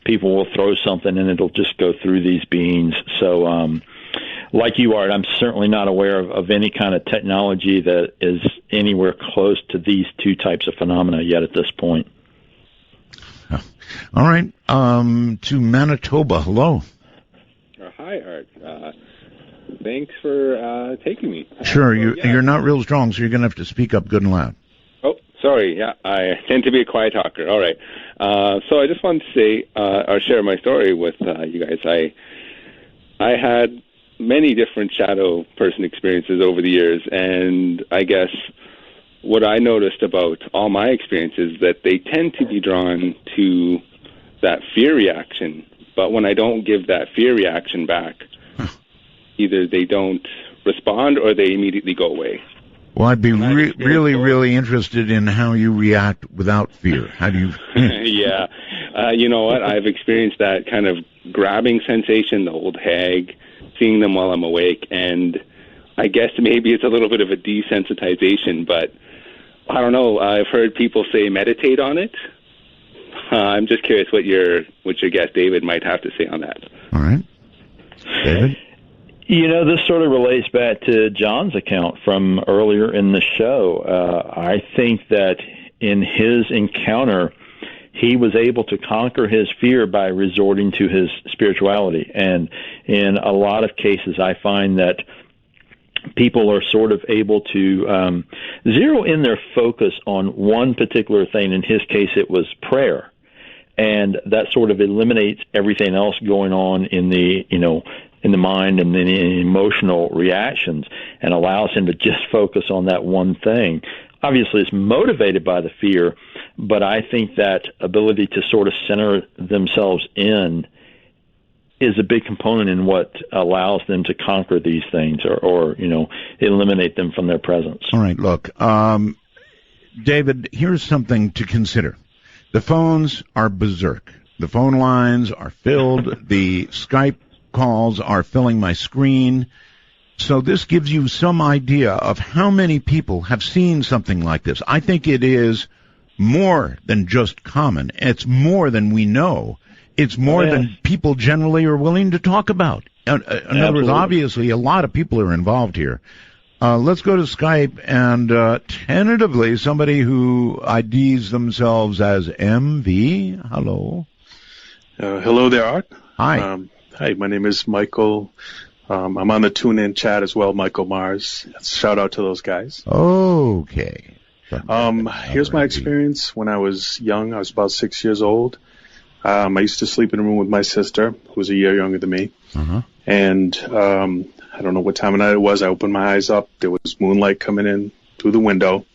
people will throw something and it'll just go through these beings. So, like you, Art, I'm certainly not aware of any kind of technology that is anywhere close to these two types of phenomena yet at this point. All right, to Manitoba. Hello. Hi, Art. Thanks for taking me. Sure, you're not real strong, so you're going to have to speak up good and loud. Oh, sorry. Yeah, I tend to be a quiet talker. All right. So I just wanted to say, or share my story with you guys. I had many different shadow person experiences over the years, and I guess what I noticed about all my experiences that they tend to be drawn to that fear reaction. But when I don't give that fear reaction back, either they don't respond or they immediately go away. Well, I'd be really interested in how you react without fear. How do you... Yeah. You know what? I've experienced that kind of grabbing sensation, the old hag, seeing them while I'm awake, and I guess maybe it's a little bit of a desensitization, but I don't know. I've heard people say meditate on it. I'm just curious what your guest David might have to say on that. All right, David. This sort of relates back to John's account from earlier in the show. I think that in his encounter, he was able to conquer his fear by resorting to his spirituality. And in a lot of cases, I find that people are sort of able to zero in their focus on one particular thing. In his case, it was prayer. And that sort of eliminates everything else going on in the, in the mind and then in emotional reactions, and allows him to just focus on that one thing. Obviously, it's motivated by the fear, but I think that ability to sort of center themselves in is a big component in what allows them to conquer these things or eliminate them from their presence. All right, look, David, here's something to consider. The phones are berserk. The phone lines are filled. The Skype calls are filling my screen. So this gives you some idea of how many people have seen something like this. I think it is more than just common. It's more than we know. It's more than people generally are willing to talk about. In other words, obviously, a lot of people are involved here. Let's go to Skype and tentatively somebody who IDs themselves as MV. Hello. Hello there, Art. Hi. Hi, my name is Michael. I'm on the tune-in chat as well, Michael Mars. Shout out to those guys. Okay. Here's my experience when I was young. I was about 6 years old. I used to sleep in a room with my sister, who was a year younger than me. Uh-huh. And I don't know what time of night it was. I opened my eyes up. There was moonlight coming in through the window.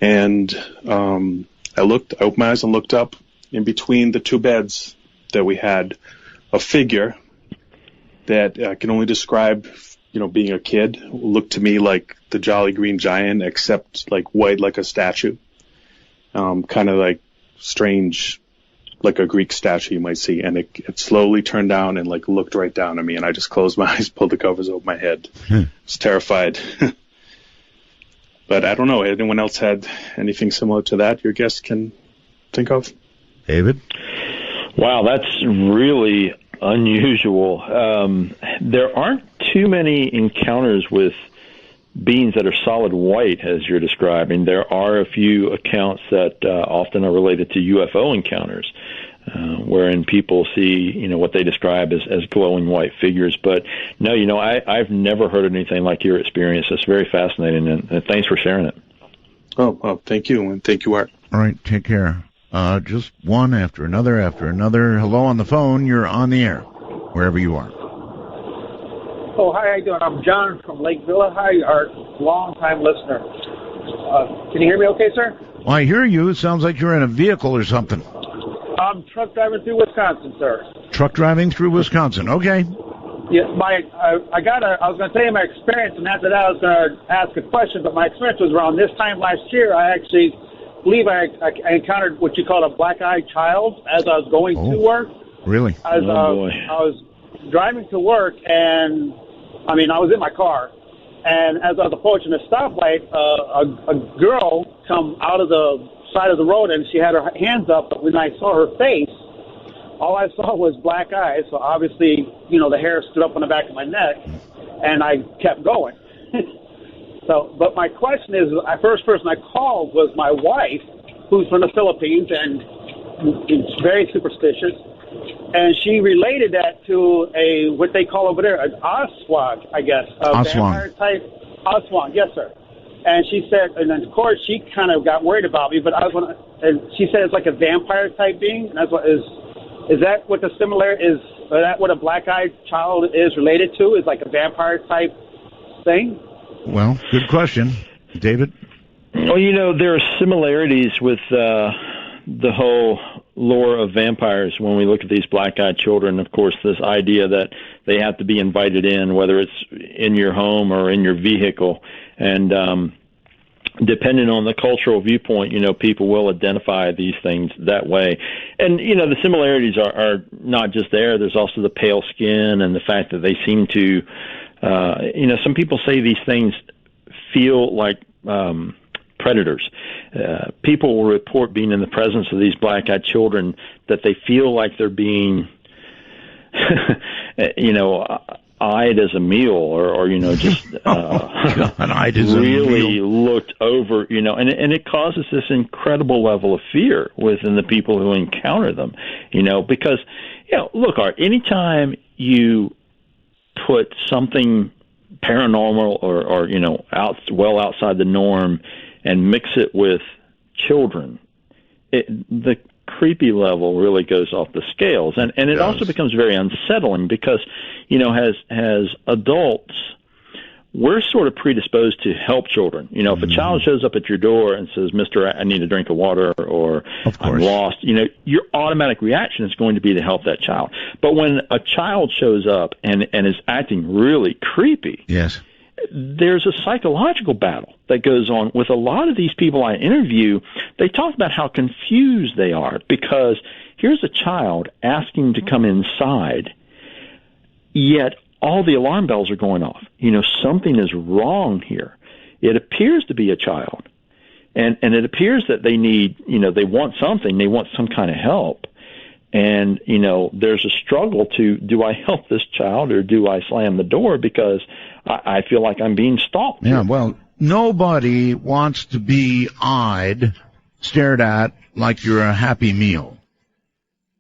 And I opened my eyes and looked up. In between the two beds that we had, a figure that I can only describe, being a kid, looked to me like the Jolly Green Giant, except like white, like a statue. Kind of like strange, like a Greek statue you might see. And it slowly turned down and like looked right down at me. And I just closed my eyes, pulled the covers over my head. I was terrified. But I don't know. Anyone else had anything similar to that your guest can think of? David? Wow, that's really unusual. There aren't too many encounters with beings that are solid white, as you're describing. There are a few accounts that often are related to UFO encounters. wherein people see, what they describe as glowing white figures. But no, I've never heard anything like your experience. It's very fascinating, and thanks for sharing it. Oh, thank you, and thank you, Art. All right, take care. Just one after another after another. Hello on the phone. You're on the air, wherever you are. Oh, hi, how you doing? I'm John from Lake Villa. Hi, Art. Long-time listener. Can you hear me okay, sir? Well, I hear you. It sounds like you're in a vehicle or something. I'm truck driving through Wisconsin, sir. Truck driving through Wisconsin. Okay. Yeah, I was going to tell you my experience, and after that I was going to ask a question, but my experience was around this time last year. I actually believe I encountered what you call a black-eyed child as I was going to work. Really? I was driving to work, and I was in my car, and as I was approaching the stoplight, a girl come out of the side of the road, and she had her hands up, but when I saw her face, all I saw was black eyes, so obviously, the hair stood up on the back of my neck, and I kept going. But my question is, the first person I called was my wife, who's from the Philippines, and is very superstitious, and she related that to what they call over there, an aswang, I guess. Vampire type. Aswang, yes, sir. And she said, and then of course she kind of got worried about me, but and she said it's like a vampire type being. And that's what is that what the is that what a black-eyed child is related to? Is like a vampire type thing? Well, good question, David. Well, there are similarities with the whole lore of vampires when we look at these black-eyed children. Of course, this idea that they have to be invited in, whether it's in your home or in your vehicle, and depending on the cultural viewpoint, people will identify these things that way. And, the similarities are not just there. There's also the pale skin and the fact that they seem to, some people say these things feel like predators. People will report being in the presence of these black-eyed children that they feel like they're being, eyed as a meal, or just eyed as really a meal. Looked over, and it causes this incredible level of fear within the people who encounter them, because, look, Art, anytime you put something paranormal or well outside the norm and mix it with children, the creepy level really goes off the scales, and it also becomes very unsettling because as adults we're sort of predisposed to help children. If a child shows up at your door and says, "Mister, I need a drink of water," or "I'm lost," your automatic reaction is going to be to help that child. But when a child shows up and is acting really creepy, yes, there's a psychological battle that goes on with a lot of these people I interview. They talk about how confused they are because here's a child asking to come inside, yet all the alarm bells are going off. Something is wrong here. It appears to be a child, and it appears that they need, they want something, they want some kind of help. And, there's a struggle to, do I help this child or do I slam the door because I feel like I'm being stalked? Yeah, well, nobody wants to be stared at like you're a Happy Meal.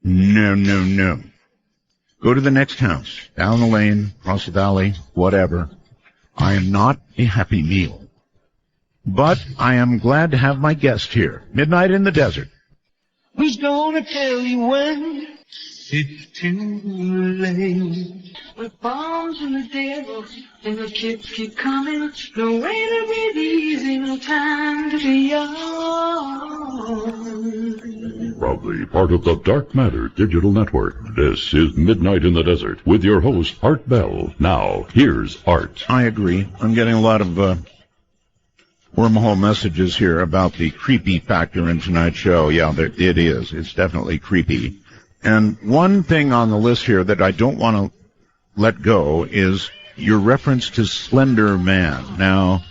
No. Go to the next house, down the lane, across the valley, whatever. I am not a Happy Meal. But I am glad to have my guest here. Midnight in the Desert. Who's gonna tell you when it's too late? With bombs and the devil and the kids keep coming. No way to be easy, no time to be young. Proudly part of the Dark Matter Digital Network, this is Midnight in the Desert with your host, Art Bell. Now, here's Art. I agree. I'm getting a lot of wormhole messages here about the creepy factor in tonight's show. Yeah, it is. It's definitely creepy. And one thing on the list here that I don't want to let go is your reference to Slender Man. Now,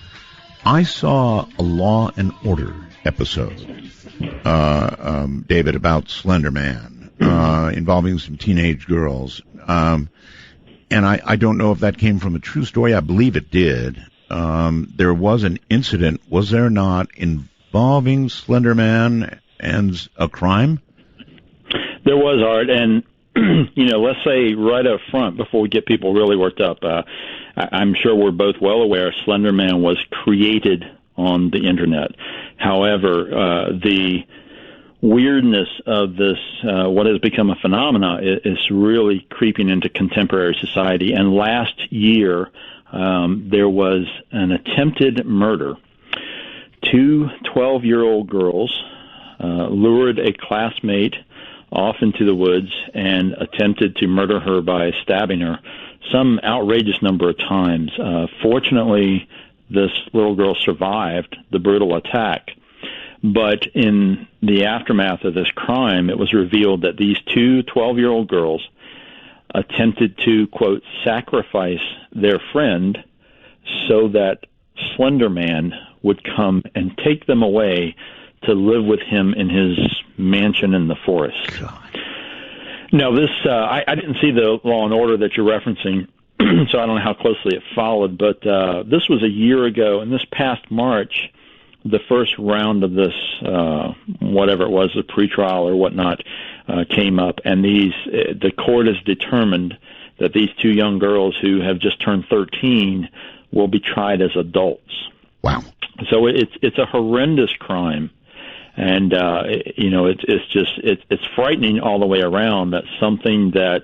I saw a Law and Order episode, David, about Slender Man, involving some teenage girls. And I don't know if that came from a true story. I believe it did. There was an incident, was there not, involving Slender Man and a crime? There was, Art, and let's say right up front before we get people really worked up, I'm sure we're both well aware Slender Man was created on the internet. However, the weirdness of this, what has become a phenomena, is really creeping into contemporary society. And last year, there was an attempted murder. 2 12-year-old girls lured a classmate off into the woods and attempted to murder her by stabbing her some outrageous number of times. Fortunately, this little girl survived the brutal attack. But in the aftermath of this crime, it was revealed that these 2 12-year-old girls attempted to, quote, sacrifice their friend so that Slender Man would come and take them away to live with him in his mansion in the forest. God. Now, this, I didn't see the Law and Order that you're referencing, so I don't know how closely it followed, but this was a year ago, and this past March, the first round of this, whatever it was, the pretrial or whatnot, came up, and the court has determined that these 2 young girls who have just turned 13 will be tried as adults. Wow! So it's a horrendous crime, and it's frightening all the way around that something that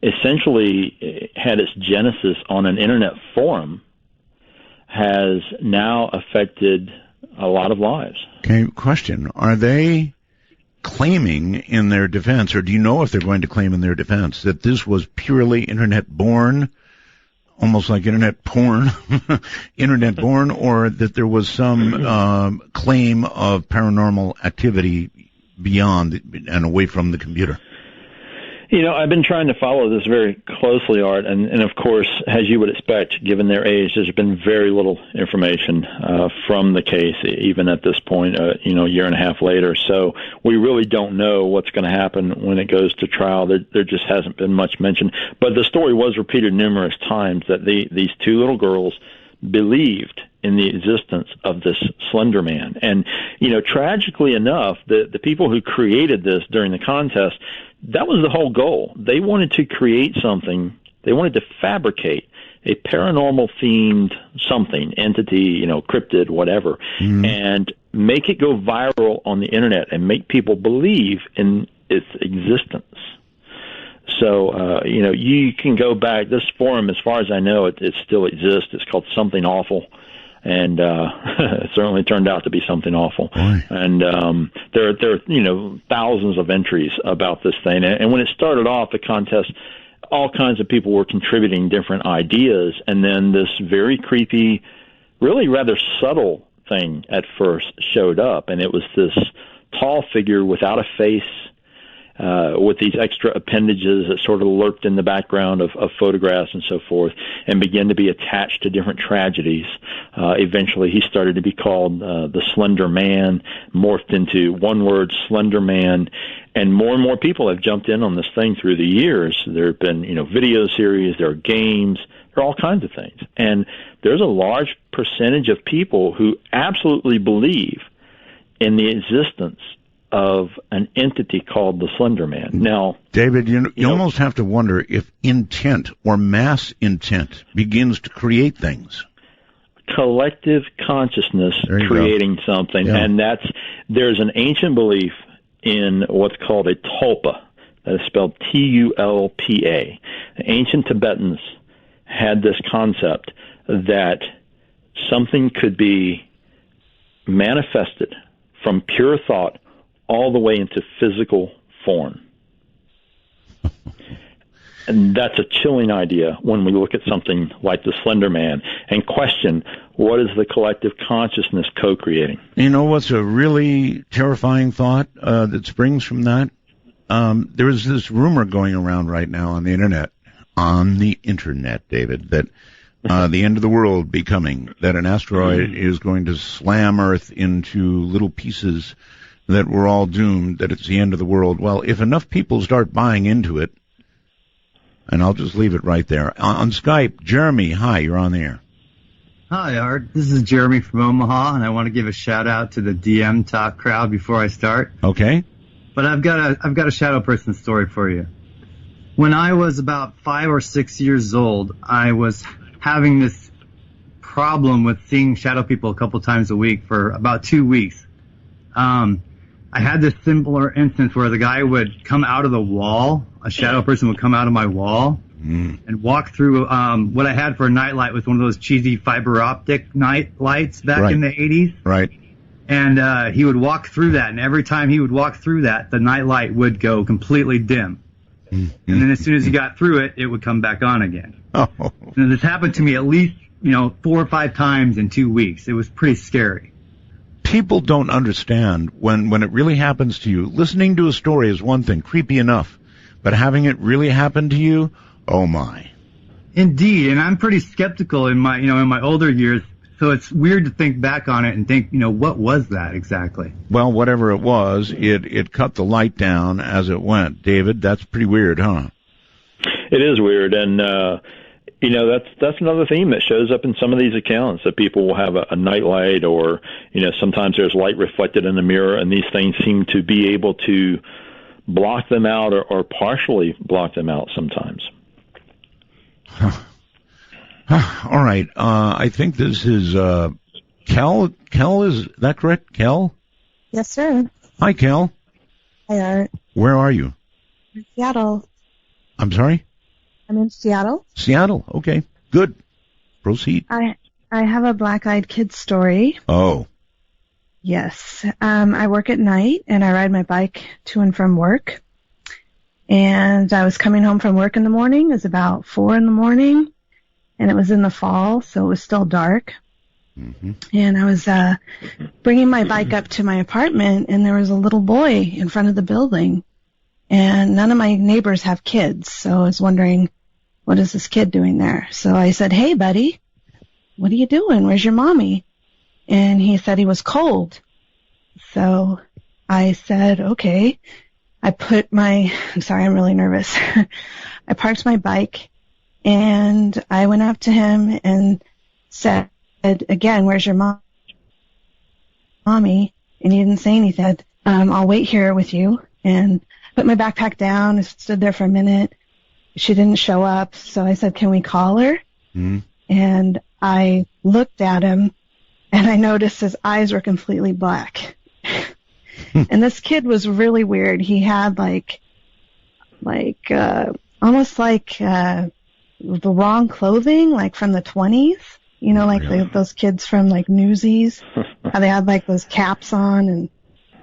essentially had its genesis on an internet forum has now affected a lot of lives. Okay, question. Are they claiming in their defense, or do you know if they're going to claim in their defense, that this was purely internet-born, almost like internet porn, internet-born, or that there was some claim of paranormal activity beyond and away from the computer? I've been trying to follow this very closely, Art, and of course, as you would expect, given their age, there's been very little information from the case, even at this point, a year and a half later. So we really don't know what's going to happen when it goes to trial. There just hasn't been much mention. But the story was repeated numerous times that these 2 little girls believed in the existence of this Slender Man. And, tragically enough, the people who created this during the contest, that was the whole goal. They wanted to create something. They wanted to fabricate a paranormal-themed something, entity, cryptid, whatever, and make it go viral on the internet and make people believe in its existence. So, you can go back. This forum, as far as I know, it still exists. It's called Something Awful. And it certainly turned out to be something awful. Boy. And there are thousands of entries about this thing. And when it started off, the contest, all kinds of people were contributing different ideas. And then this very creepy, really rather subtle thing at first showed up. And it was this tall figure without a face, with these extra appendages that sort of lurked in the background of photographs and so forth, and began to be attached to different tragedies. Eventually, he started to be called the Slender Man, morphed into one word, Slender Man, and more people have jumped in on this thing through the years. There have been, video series, there are games, there are all kinds of things. And there's a large percentage of people who absolutely believe in the existence of an entity called the Slender Man. Now, David, you almost have to wonder if intent or mass intent begins to create things. Collective consciousness creating something, and there's an ancient belief in what's called a tulpa. That is spelled Tulpa. The ancient Tibetans had this concept that something could be manifested from pure thought all the way into physical form. And that's a chilling idea when we look at something like the Slender Man and question, what is the collective consciousness co-creating? You know what's a really terrifying thought that springs from that? There is this rumor going around right now on the internet, David, that the end of the world be coming, that an asteroid is going to slam Earth into little pieces, that we're all doomed, that it's the end of the world. Well, if enough people start buying into it, and I'll just leave it right there. On Skype, Jeremy, hi, you're on the air. Hi, Art. This is Jeremy from Omaha, and I want to give a shout-out to the DM Talk crowd before I start. Okay. I'd but I've got a shadow person story for you. When I was about 5 or 6 years old, I was having this problem with seeing shadow people a couple times a week for about 2 weeks. I had this similar instance where the guy would come out of the wall, a shadow person would come out of my wall and walk through, what I had for a nightlight was one of those cheesy fiber optic night lights back in the 80s. Right. And he would walk through that, and every time he would walk through that, the night light would go completely dim. And then as soon as he got through it, it would come back on again. Oh. And this happened to me at least, 4 or 5 times in 2 weeks. It was pretty scary. People don't understand when it really happens to you. Listening to a story is one thing, creepy enough, but having it really happen to you, oh my. Indeed, and I'm pretty skeptical in my older years, so it's weird to think back on it and think, what was that exactly? Well, whatever it was, it cut the light down as it went. David, that's pretty weird, huh? It is weird, and that's another theme that shows up in some of these accounts, that people will have a night light, or sometimes there's light reflected in the mirror, and these things seem to be able to block them out or partially block them out sometimes. All right. I think this is Kel. Kel, is that correct? Kel? Yes, sir. Hi, Kel. Hi, Art. Where are you? In Seattle. I'm sorry? I'm in Seattle. Seattle. Okay. Good. Proceed. I have a black-eyed kid story. Oh. Yes. I work at night, and I ride my bike to and from work. And I was coming home from work in the morning. It was about 4 in the morning, and it was in the fall, so it was still dark. Mm-hmm. And I was bringing my bike up to my apartment, and there was a little boy in front of the building. And none of my neighbors have kids, so I was wondering, what is this kid doing there? So I said, hey, buddy, what are you doing? Where's your mommy? And he said he was cold. So I said, okay. I'm sorry, I'm really nervous. I parked my bike, and I went up to him and said, again, where's your mommy? And he didn't say anything. I'll wait here with you. And put my backpack down and stood there for a minute. She didn't show up, so I said, can we call her? And I looked at him, and I noticed his eyes were completely black. And this kid was really weird. He had almost like the wrong clothing, like from the 20s. Those kids from like Newsies, how they had like those caps on and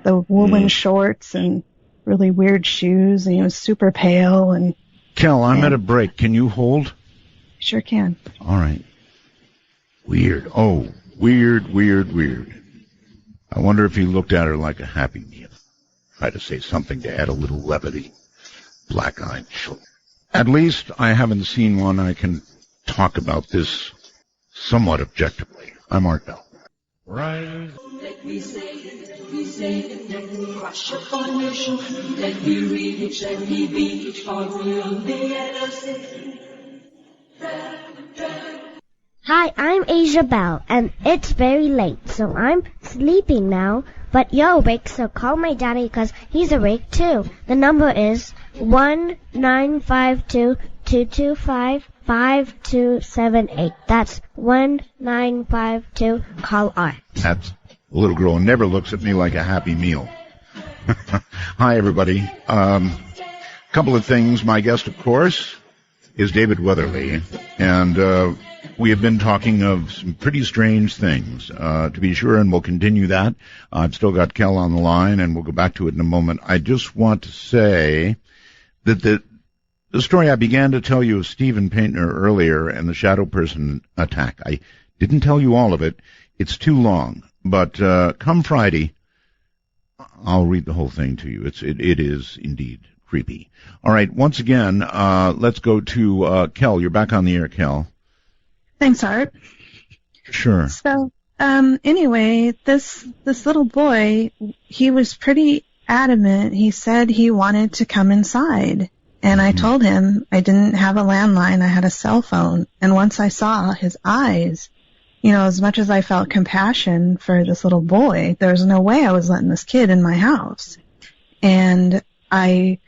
the woolen shorts and really weird shoes, and he was super pale. And Kel, I'm at a break. Can you hold? Sure can. All right. Weird. Oh, weird, weird, weird. I wonder if he looked at her like a Happy Meal. Try to say something to add a little levity. Black-eyed. At least I haven't seen one. I can talk about this somewhat objectively. I'm Art Bell. Right. Let me say it, let me crush a formation, let me reach, let me beat for real, the Hi, I'm Asia Bell, and it's very late, so I'm sleeping now. But you're awake, so call my daddy because he's awake too. The number is 1-952-225-5278. That's 1952. Call Art. That's a little girl who never looks at me like a Happy Meal. Hi, everybody. Couple of things. My guest, of course, is David Weatherly, and we have been talking of some pretty strange things, to be sure, and we'll continue that. I've still got Kel on the line, and we'll go back to it in a moment. I just want to say that the story I began to tell you of Stephen Paintner earlier and the shadow person attack, I didn't tell you all of it. It's too long, but come Friday, I'll read the whole thing to you. It is indeed creepy. All right, once again, let's go to Kel. You're back on the air, Kel. Thanks, Art. Sure. So, anyway, this little boy, he was pretty adamant. He said he wanted to come inside. And I told him I didn't have a landline, I had a cell phone. And once I saw his eyes, as much as I felt compassion for this little boy, there was no way I was letting this kid in my house. and I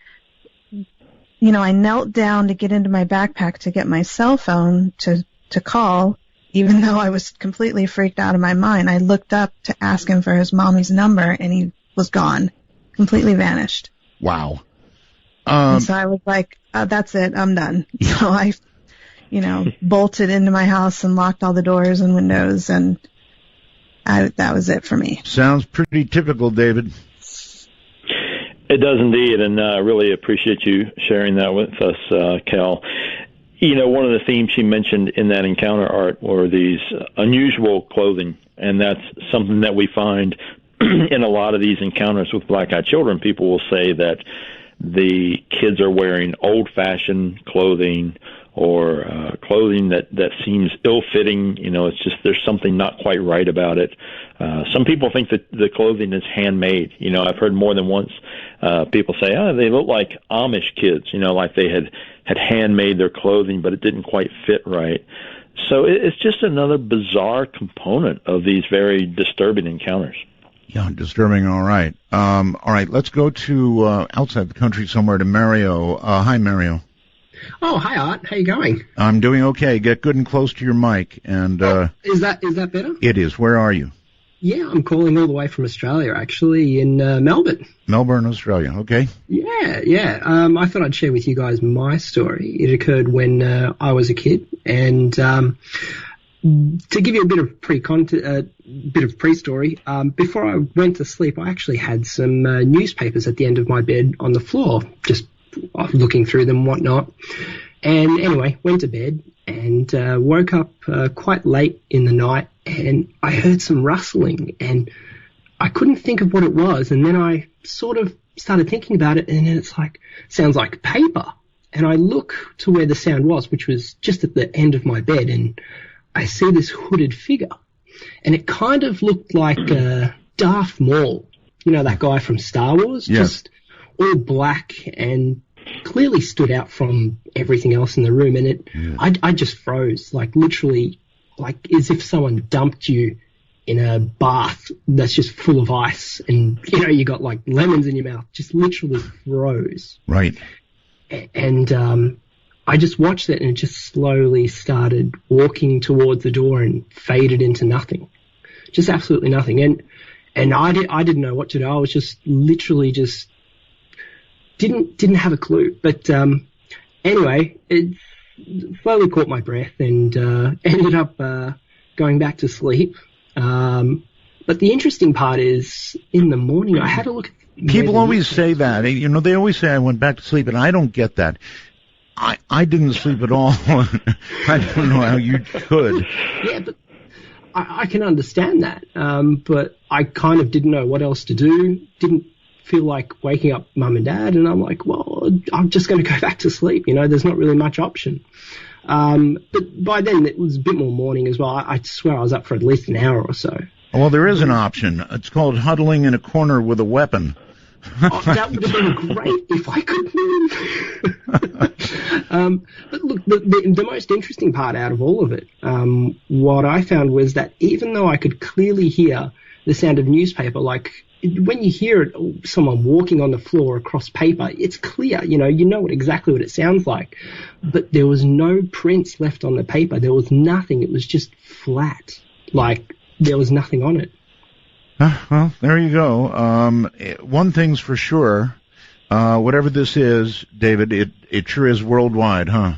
knelt down to get into my backpack to get my cell phone to call, even though I was completely freaked out of my mind. I looked up to ask him for his mommy's number, and he was gone, completely vanished. Wow. And so I was like, that's it, I'm done. So I, bolted into my house and locked all the doors and windows, and that was it for me. Sounds pretty typical, David. It does indeed, and I really appreciate you sharing that with us, Cal. One of the themes she mentioned in that encounter, Art, were these unusual clothing, and that's something that we find in a lot of these encounters with black-eyed children. People will say that the kids are wearing old-fashioned clothing or clothing that seems ill-fitting. It's just there's something not quite right about it. Some people think that the clothing is handmade. I've heard more than once people say, they look like Amish kids, like they had handmade their clothing, but it didn't quite fit right. So it's just another bizarre component of these very disturbing encounters. Yeah, disturbing. All right. All right, let's go to outside the country somewhere to Mario. Hi, Mario. Oh, hi, Art. How you going? I'm doing okay. Get good and close to your mic. And Is that better? It is. Where are you? Yeah, I'm calling all the way from Australia, actually, in Melbourne. Melbourne, Australia. Okay. Yeah. I thought I'd share with you guys my story. It occurred when I was a kid, and to give you a bit of pre-story, before I went to sleep, I actually had some newspapers at the end of my bed on the floor, just looking through them and whatnot. And anyway, went to bed and woke up quite late in the night, and I heard some rustling, and I couldn't think of what it was. And then I sort of started thinking about it, and then it's like, sounds like paper. And I look to where the sound was, which was just at the end of my bed, and I see this hooded figure. And it kind of looked like Darth Maul, that guy from Star Wars, just all black and clearly stood out from everything else in the room. And I just froze, like literally, like as if someone dumped you in a bath that's just full of ice, and you got like lemons in your mouth. Just literally froze. Right. And I just watched it, and it just slowly started walking towards the door and faded into nothing, just absolutely nothing. And I didn't know what to do. I was just literally just didn't have a clue. But anyway, it slowly caught my breath and ended up going back to sleep. But the interesting part is, in the morning, I had a look at... People always say that. They always say I went back to sleep, and I don't get that. I didn't sleep at all. I don't know how you could. Yeah, but I can understand that. But I kind of didn't know what else to do. Didn't feel like waking up mum and dad, and I'm like, well, I'm just going to go back to sleep. There's not really much option. But by then it was a bit more morning as well. I swear I was up for at least an hour or so. Well, there is an option. It's called huddling in a corner with a weapon. Oh, that would have been great if I could move. But look, the most interesting part out of all of it, what I found was that even though I could clearly hear the sound of newspaper, like when you hear it, someone walking on the floor across paper, it's clear, you know exactly what it sounds like. But there was no prints left on the paper. There was nothing. It was just flat. Like there was nothing on it. Well, there you go. One thing's for sure, whatever this is, David, it sure is worldwide, huh?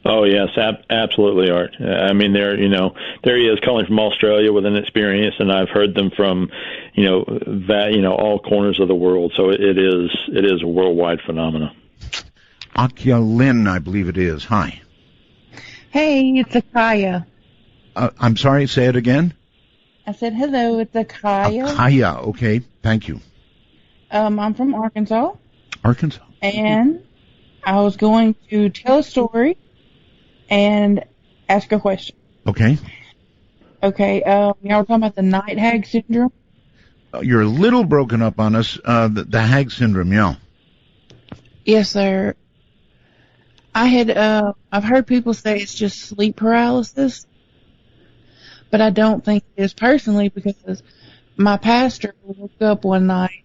Oh yes, absolutely, Art. I mean, there he is calling from Australia with an experience, and I've heard them from, all corners of the world. So it is a worldwide phenomenon. Akya Lin, I believe it is. Hi. Hey, it's Akaya. I'm sorry, say it again. I said hello, it's Akaya. Akaya, okay, thank you. I'm from Arkansas. Arkansas. And I was going to tell a story and ask a question. Okay. Okay, y'all were talking about the night hag syndrome. You're a little broken up on us, the hag syndrome, yeah. Yes, sir. I've heard people say it's just sleep paralysis, but I don't think it is personally, because my pastor woke up one night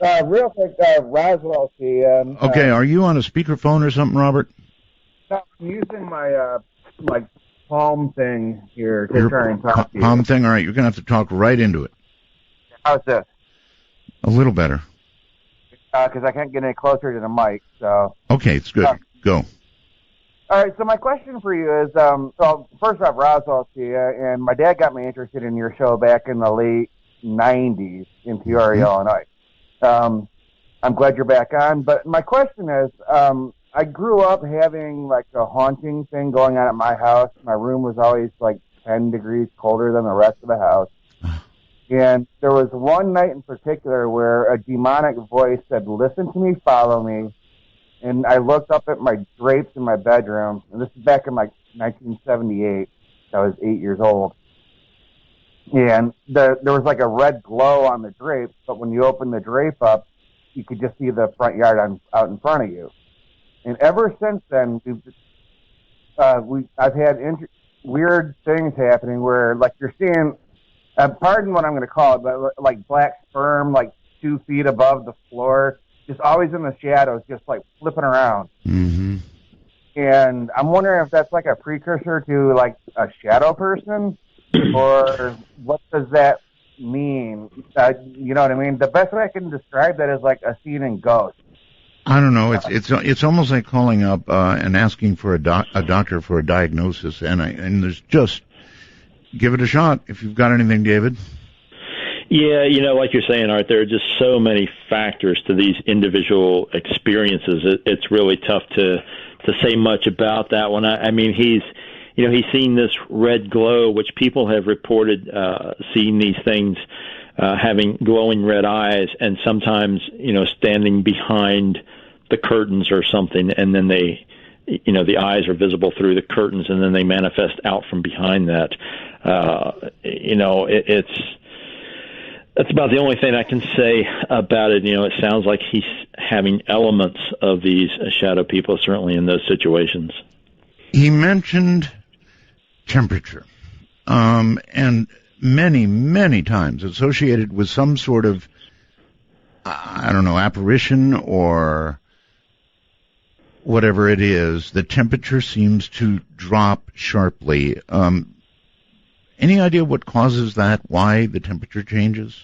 Real quick, Roswell, Okay, are you on a speakerphone or something, Robert? No, I'm using my like palm thing here to Your try and talk to you. palm thing? All right, you're going to have to talk right into it. How's this? A little better. Because I can't get any closer to the mic, so. Okay, it's good. Go. All right, so my question for you is, well, first off, Roswell to you, and my dad got me interested in your show back in the late 90s in Peoria, Illinois. I'm glad you're back on, but my question is, I grew up having like a haunting thing going on at my house. My room was always like 10 degrees colder than the rest of the house. And there was one night in particular where a demonic voice said, "Listen to me, follow me." And I looked up at my drapes in my bedroom, and this is back in like 1978. I was 8 years old. And there was like a red glow on the drapes, but when you open the drape up, you could just see the front yard out in front of you. And ever since then, I've had weird things happening where, like, you're seeing, pardon what I'm going to call it, but like black sperm, like 2 feet above the floor, just always in the shadows, just like flipping around. Mm-hmm. And I'm wondering if that's like a precursor to like a shadow person, or what does that mean? You know what I mean? The best way I can describe that is like a seeing ghost. I don't know. It's almost like calling up and asking for a doctor for a diagnosis, and there's just give it a shot if you've got anything, David. Yeah, like you're saying, Art, there are just so many factors to these individual experiences. It's really tough to say much about that one. I mean, he's seen this red glow, which people have reported seeing these things, having glowing red eyes, and sometimes, standing behind the curtains or something, and then they, the eyes are visible through the curtains, and then they manifest out from behind that. That's about the only thing I can say about it. It sounds like he's having elements of these shadow people, certainly in those situations. He mentioned temperature, and many, many times associated with some sort of, I don't know, apparition or whatever it is. The temperature seems to drop sharply. Any idea what causes that? Why the temperature changes?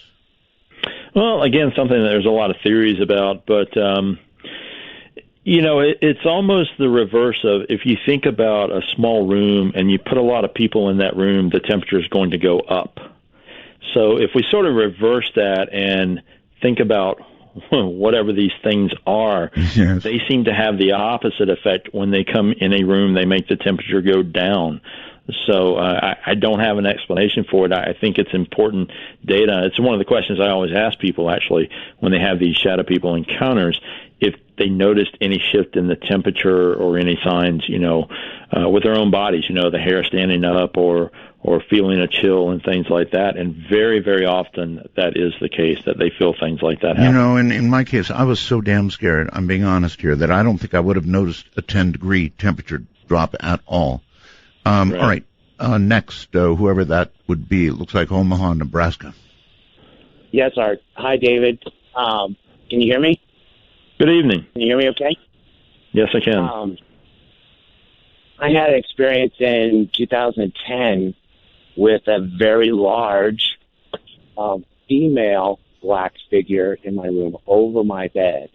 Well, again, something that there's a lot of theories about, but it's almost the reverse of, if you think about a small room and you put a lot of people in that room, the temperature is going to go up. So if we sort of reverse that and think about whatever these things are, yes, they seem to have the opposite effect. When they come in a room, they make the temperature go down. So I don't have an explanation for it. I think it's important data. It's one of the questions I always ask people, actually, when they have these shadow people encounters, if they noticed any shift in the temperature or any signs, with their own bodies, the hair standing up or feeling a chill and things like that. And very, very often that is the case, that they feel things like that happen. In my case, I was so damn scared, I'm being honest here, that I don't think I would have noticed a 10-degree temperature drop at all. Right. All right. Next, whoever that would be, it looks like Omaha, Nebraska. Yes, Art. Hi, David. Can you hear me? Good evening. Can you hear me okay? Yes, I can. I had an experience in 2010 with a very large female black figure in my room over my bed.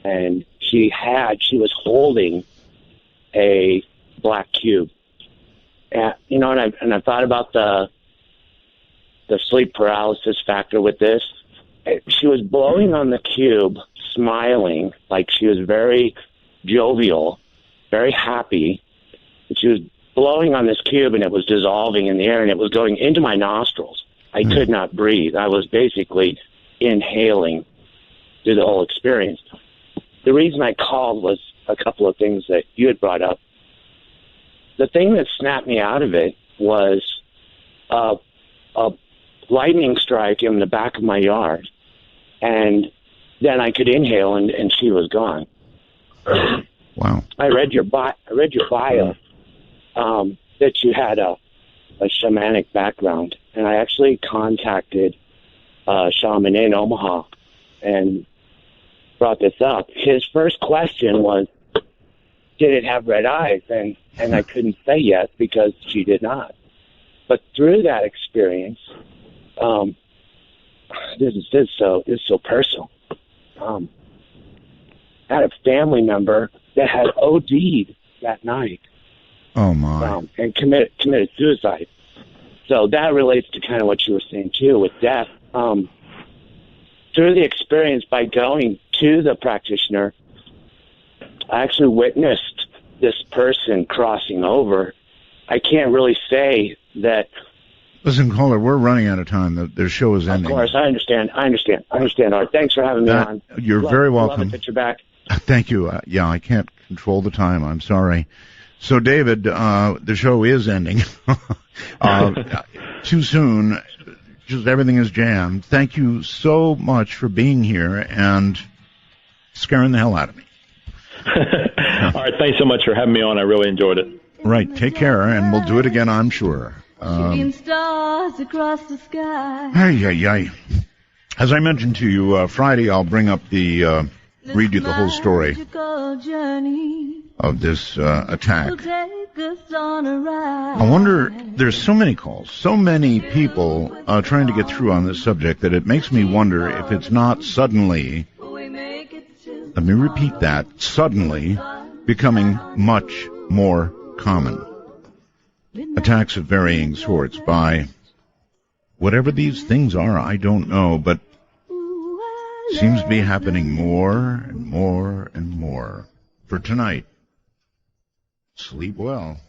And she was holding a black cube. And I thought about the sleep paralysis factor with this. She was blowing on the cube, smiling, like she was very jovial, very happy. And she was blowing on this cube, and it was dissolving in the air, and it was going into my nostrils. I could not breathe. I was basically inhaling through the whole experience. The reason I called was a couple of things that you had brought up. The thing that snapped me out of it was a lightning strike in the back of my yard, and then I could inhale, and she was gone. Wow! I read your bio that you had a shamanic background, and I actually contacted a shaman in Omaha and brought this up. His first question was, did it have red eyes? And I couldn't say yes because she did not. But through that experience, this is so personal. I had a family member that had OD'd that night. Oh my! And committed suicide. So that relates to kind of what you were saying too with death. Through the experience by going to the practitioner, I actually witnessed this person crossing over. I can't really say that. Listen, caller, we're running out of time. The show is ending. Of course, I understand, Art. Thanks for having me on. You're very welcome. Love it that you're back. Thank you. Yeah, I can't control the time. I'm sorry. So, David, the show is ending. Too soon. Just everything is jammed. Thank you so much for being here and scaring the hell out of me. All right, thanks so much for having me on. I really enjoyed it. Right, take care, and we'll do it again, I'm sure. Stars across the sky. Ay. As I mentioned to you, Friday I'll bring up read you the whole story of this attack. I wonder, there's so many calls, so many people trying to get through on this subject that it makes me wonder if it's not suddenly, let me repeat that, suddenly becoming much more common. Attacks of varying sorts by whatever these things are, I don't know, but seems to be happening more and more and more. For tonight, sleep well.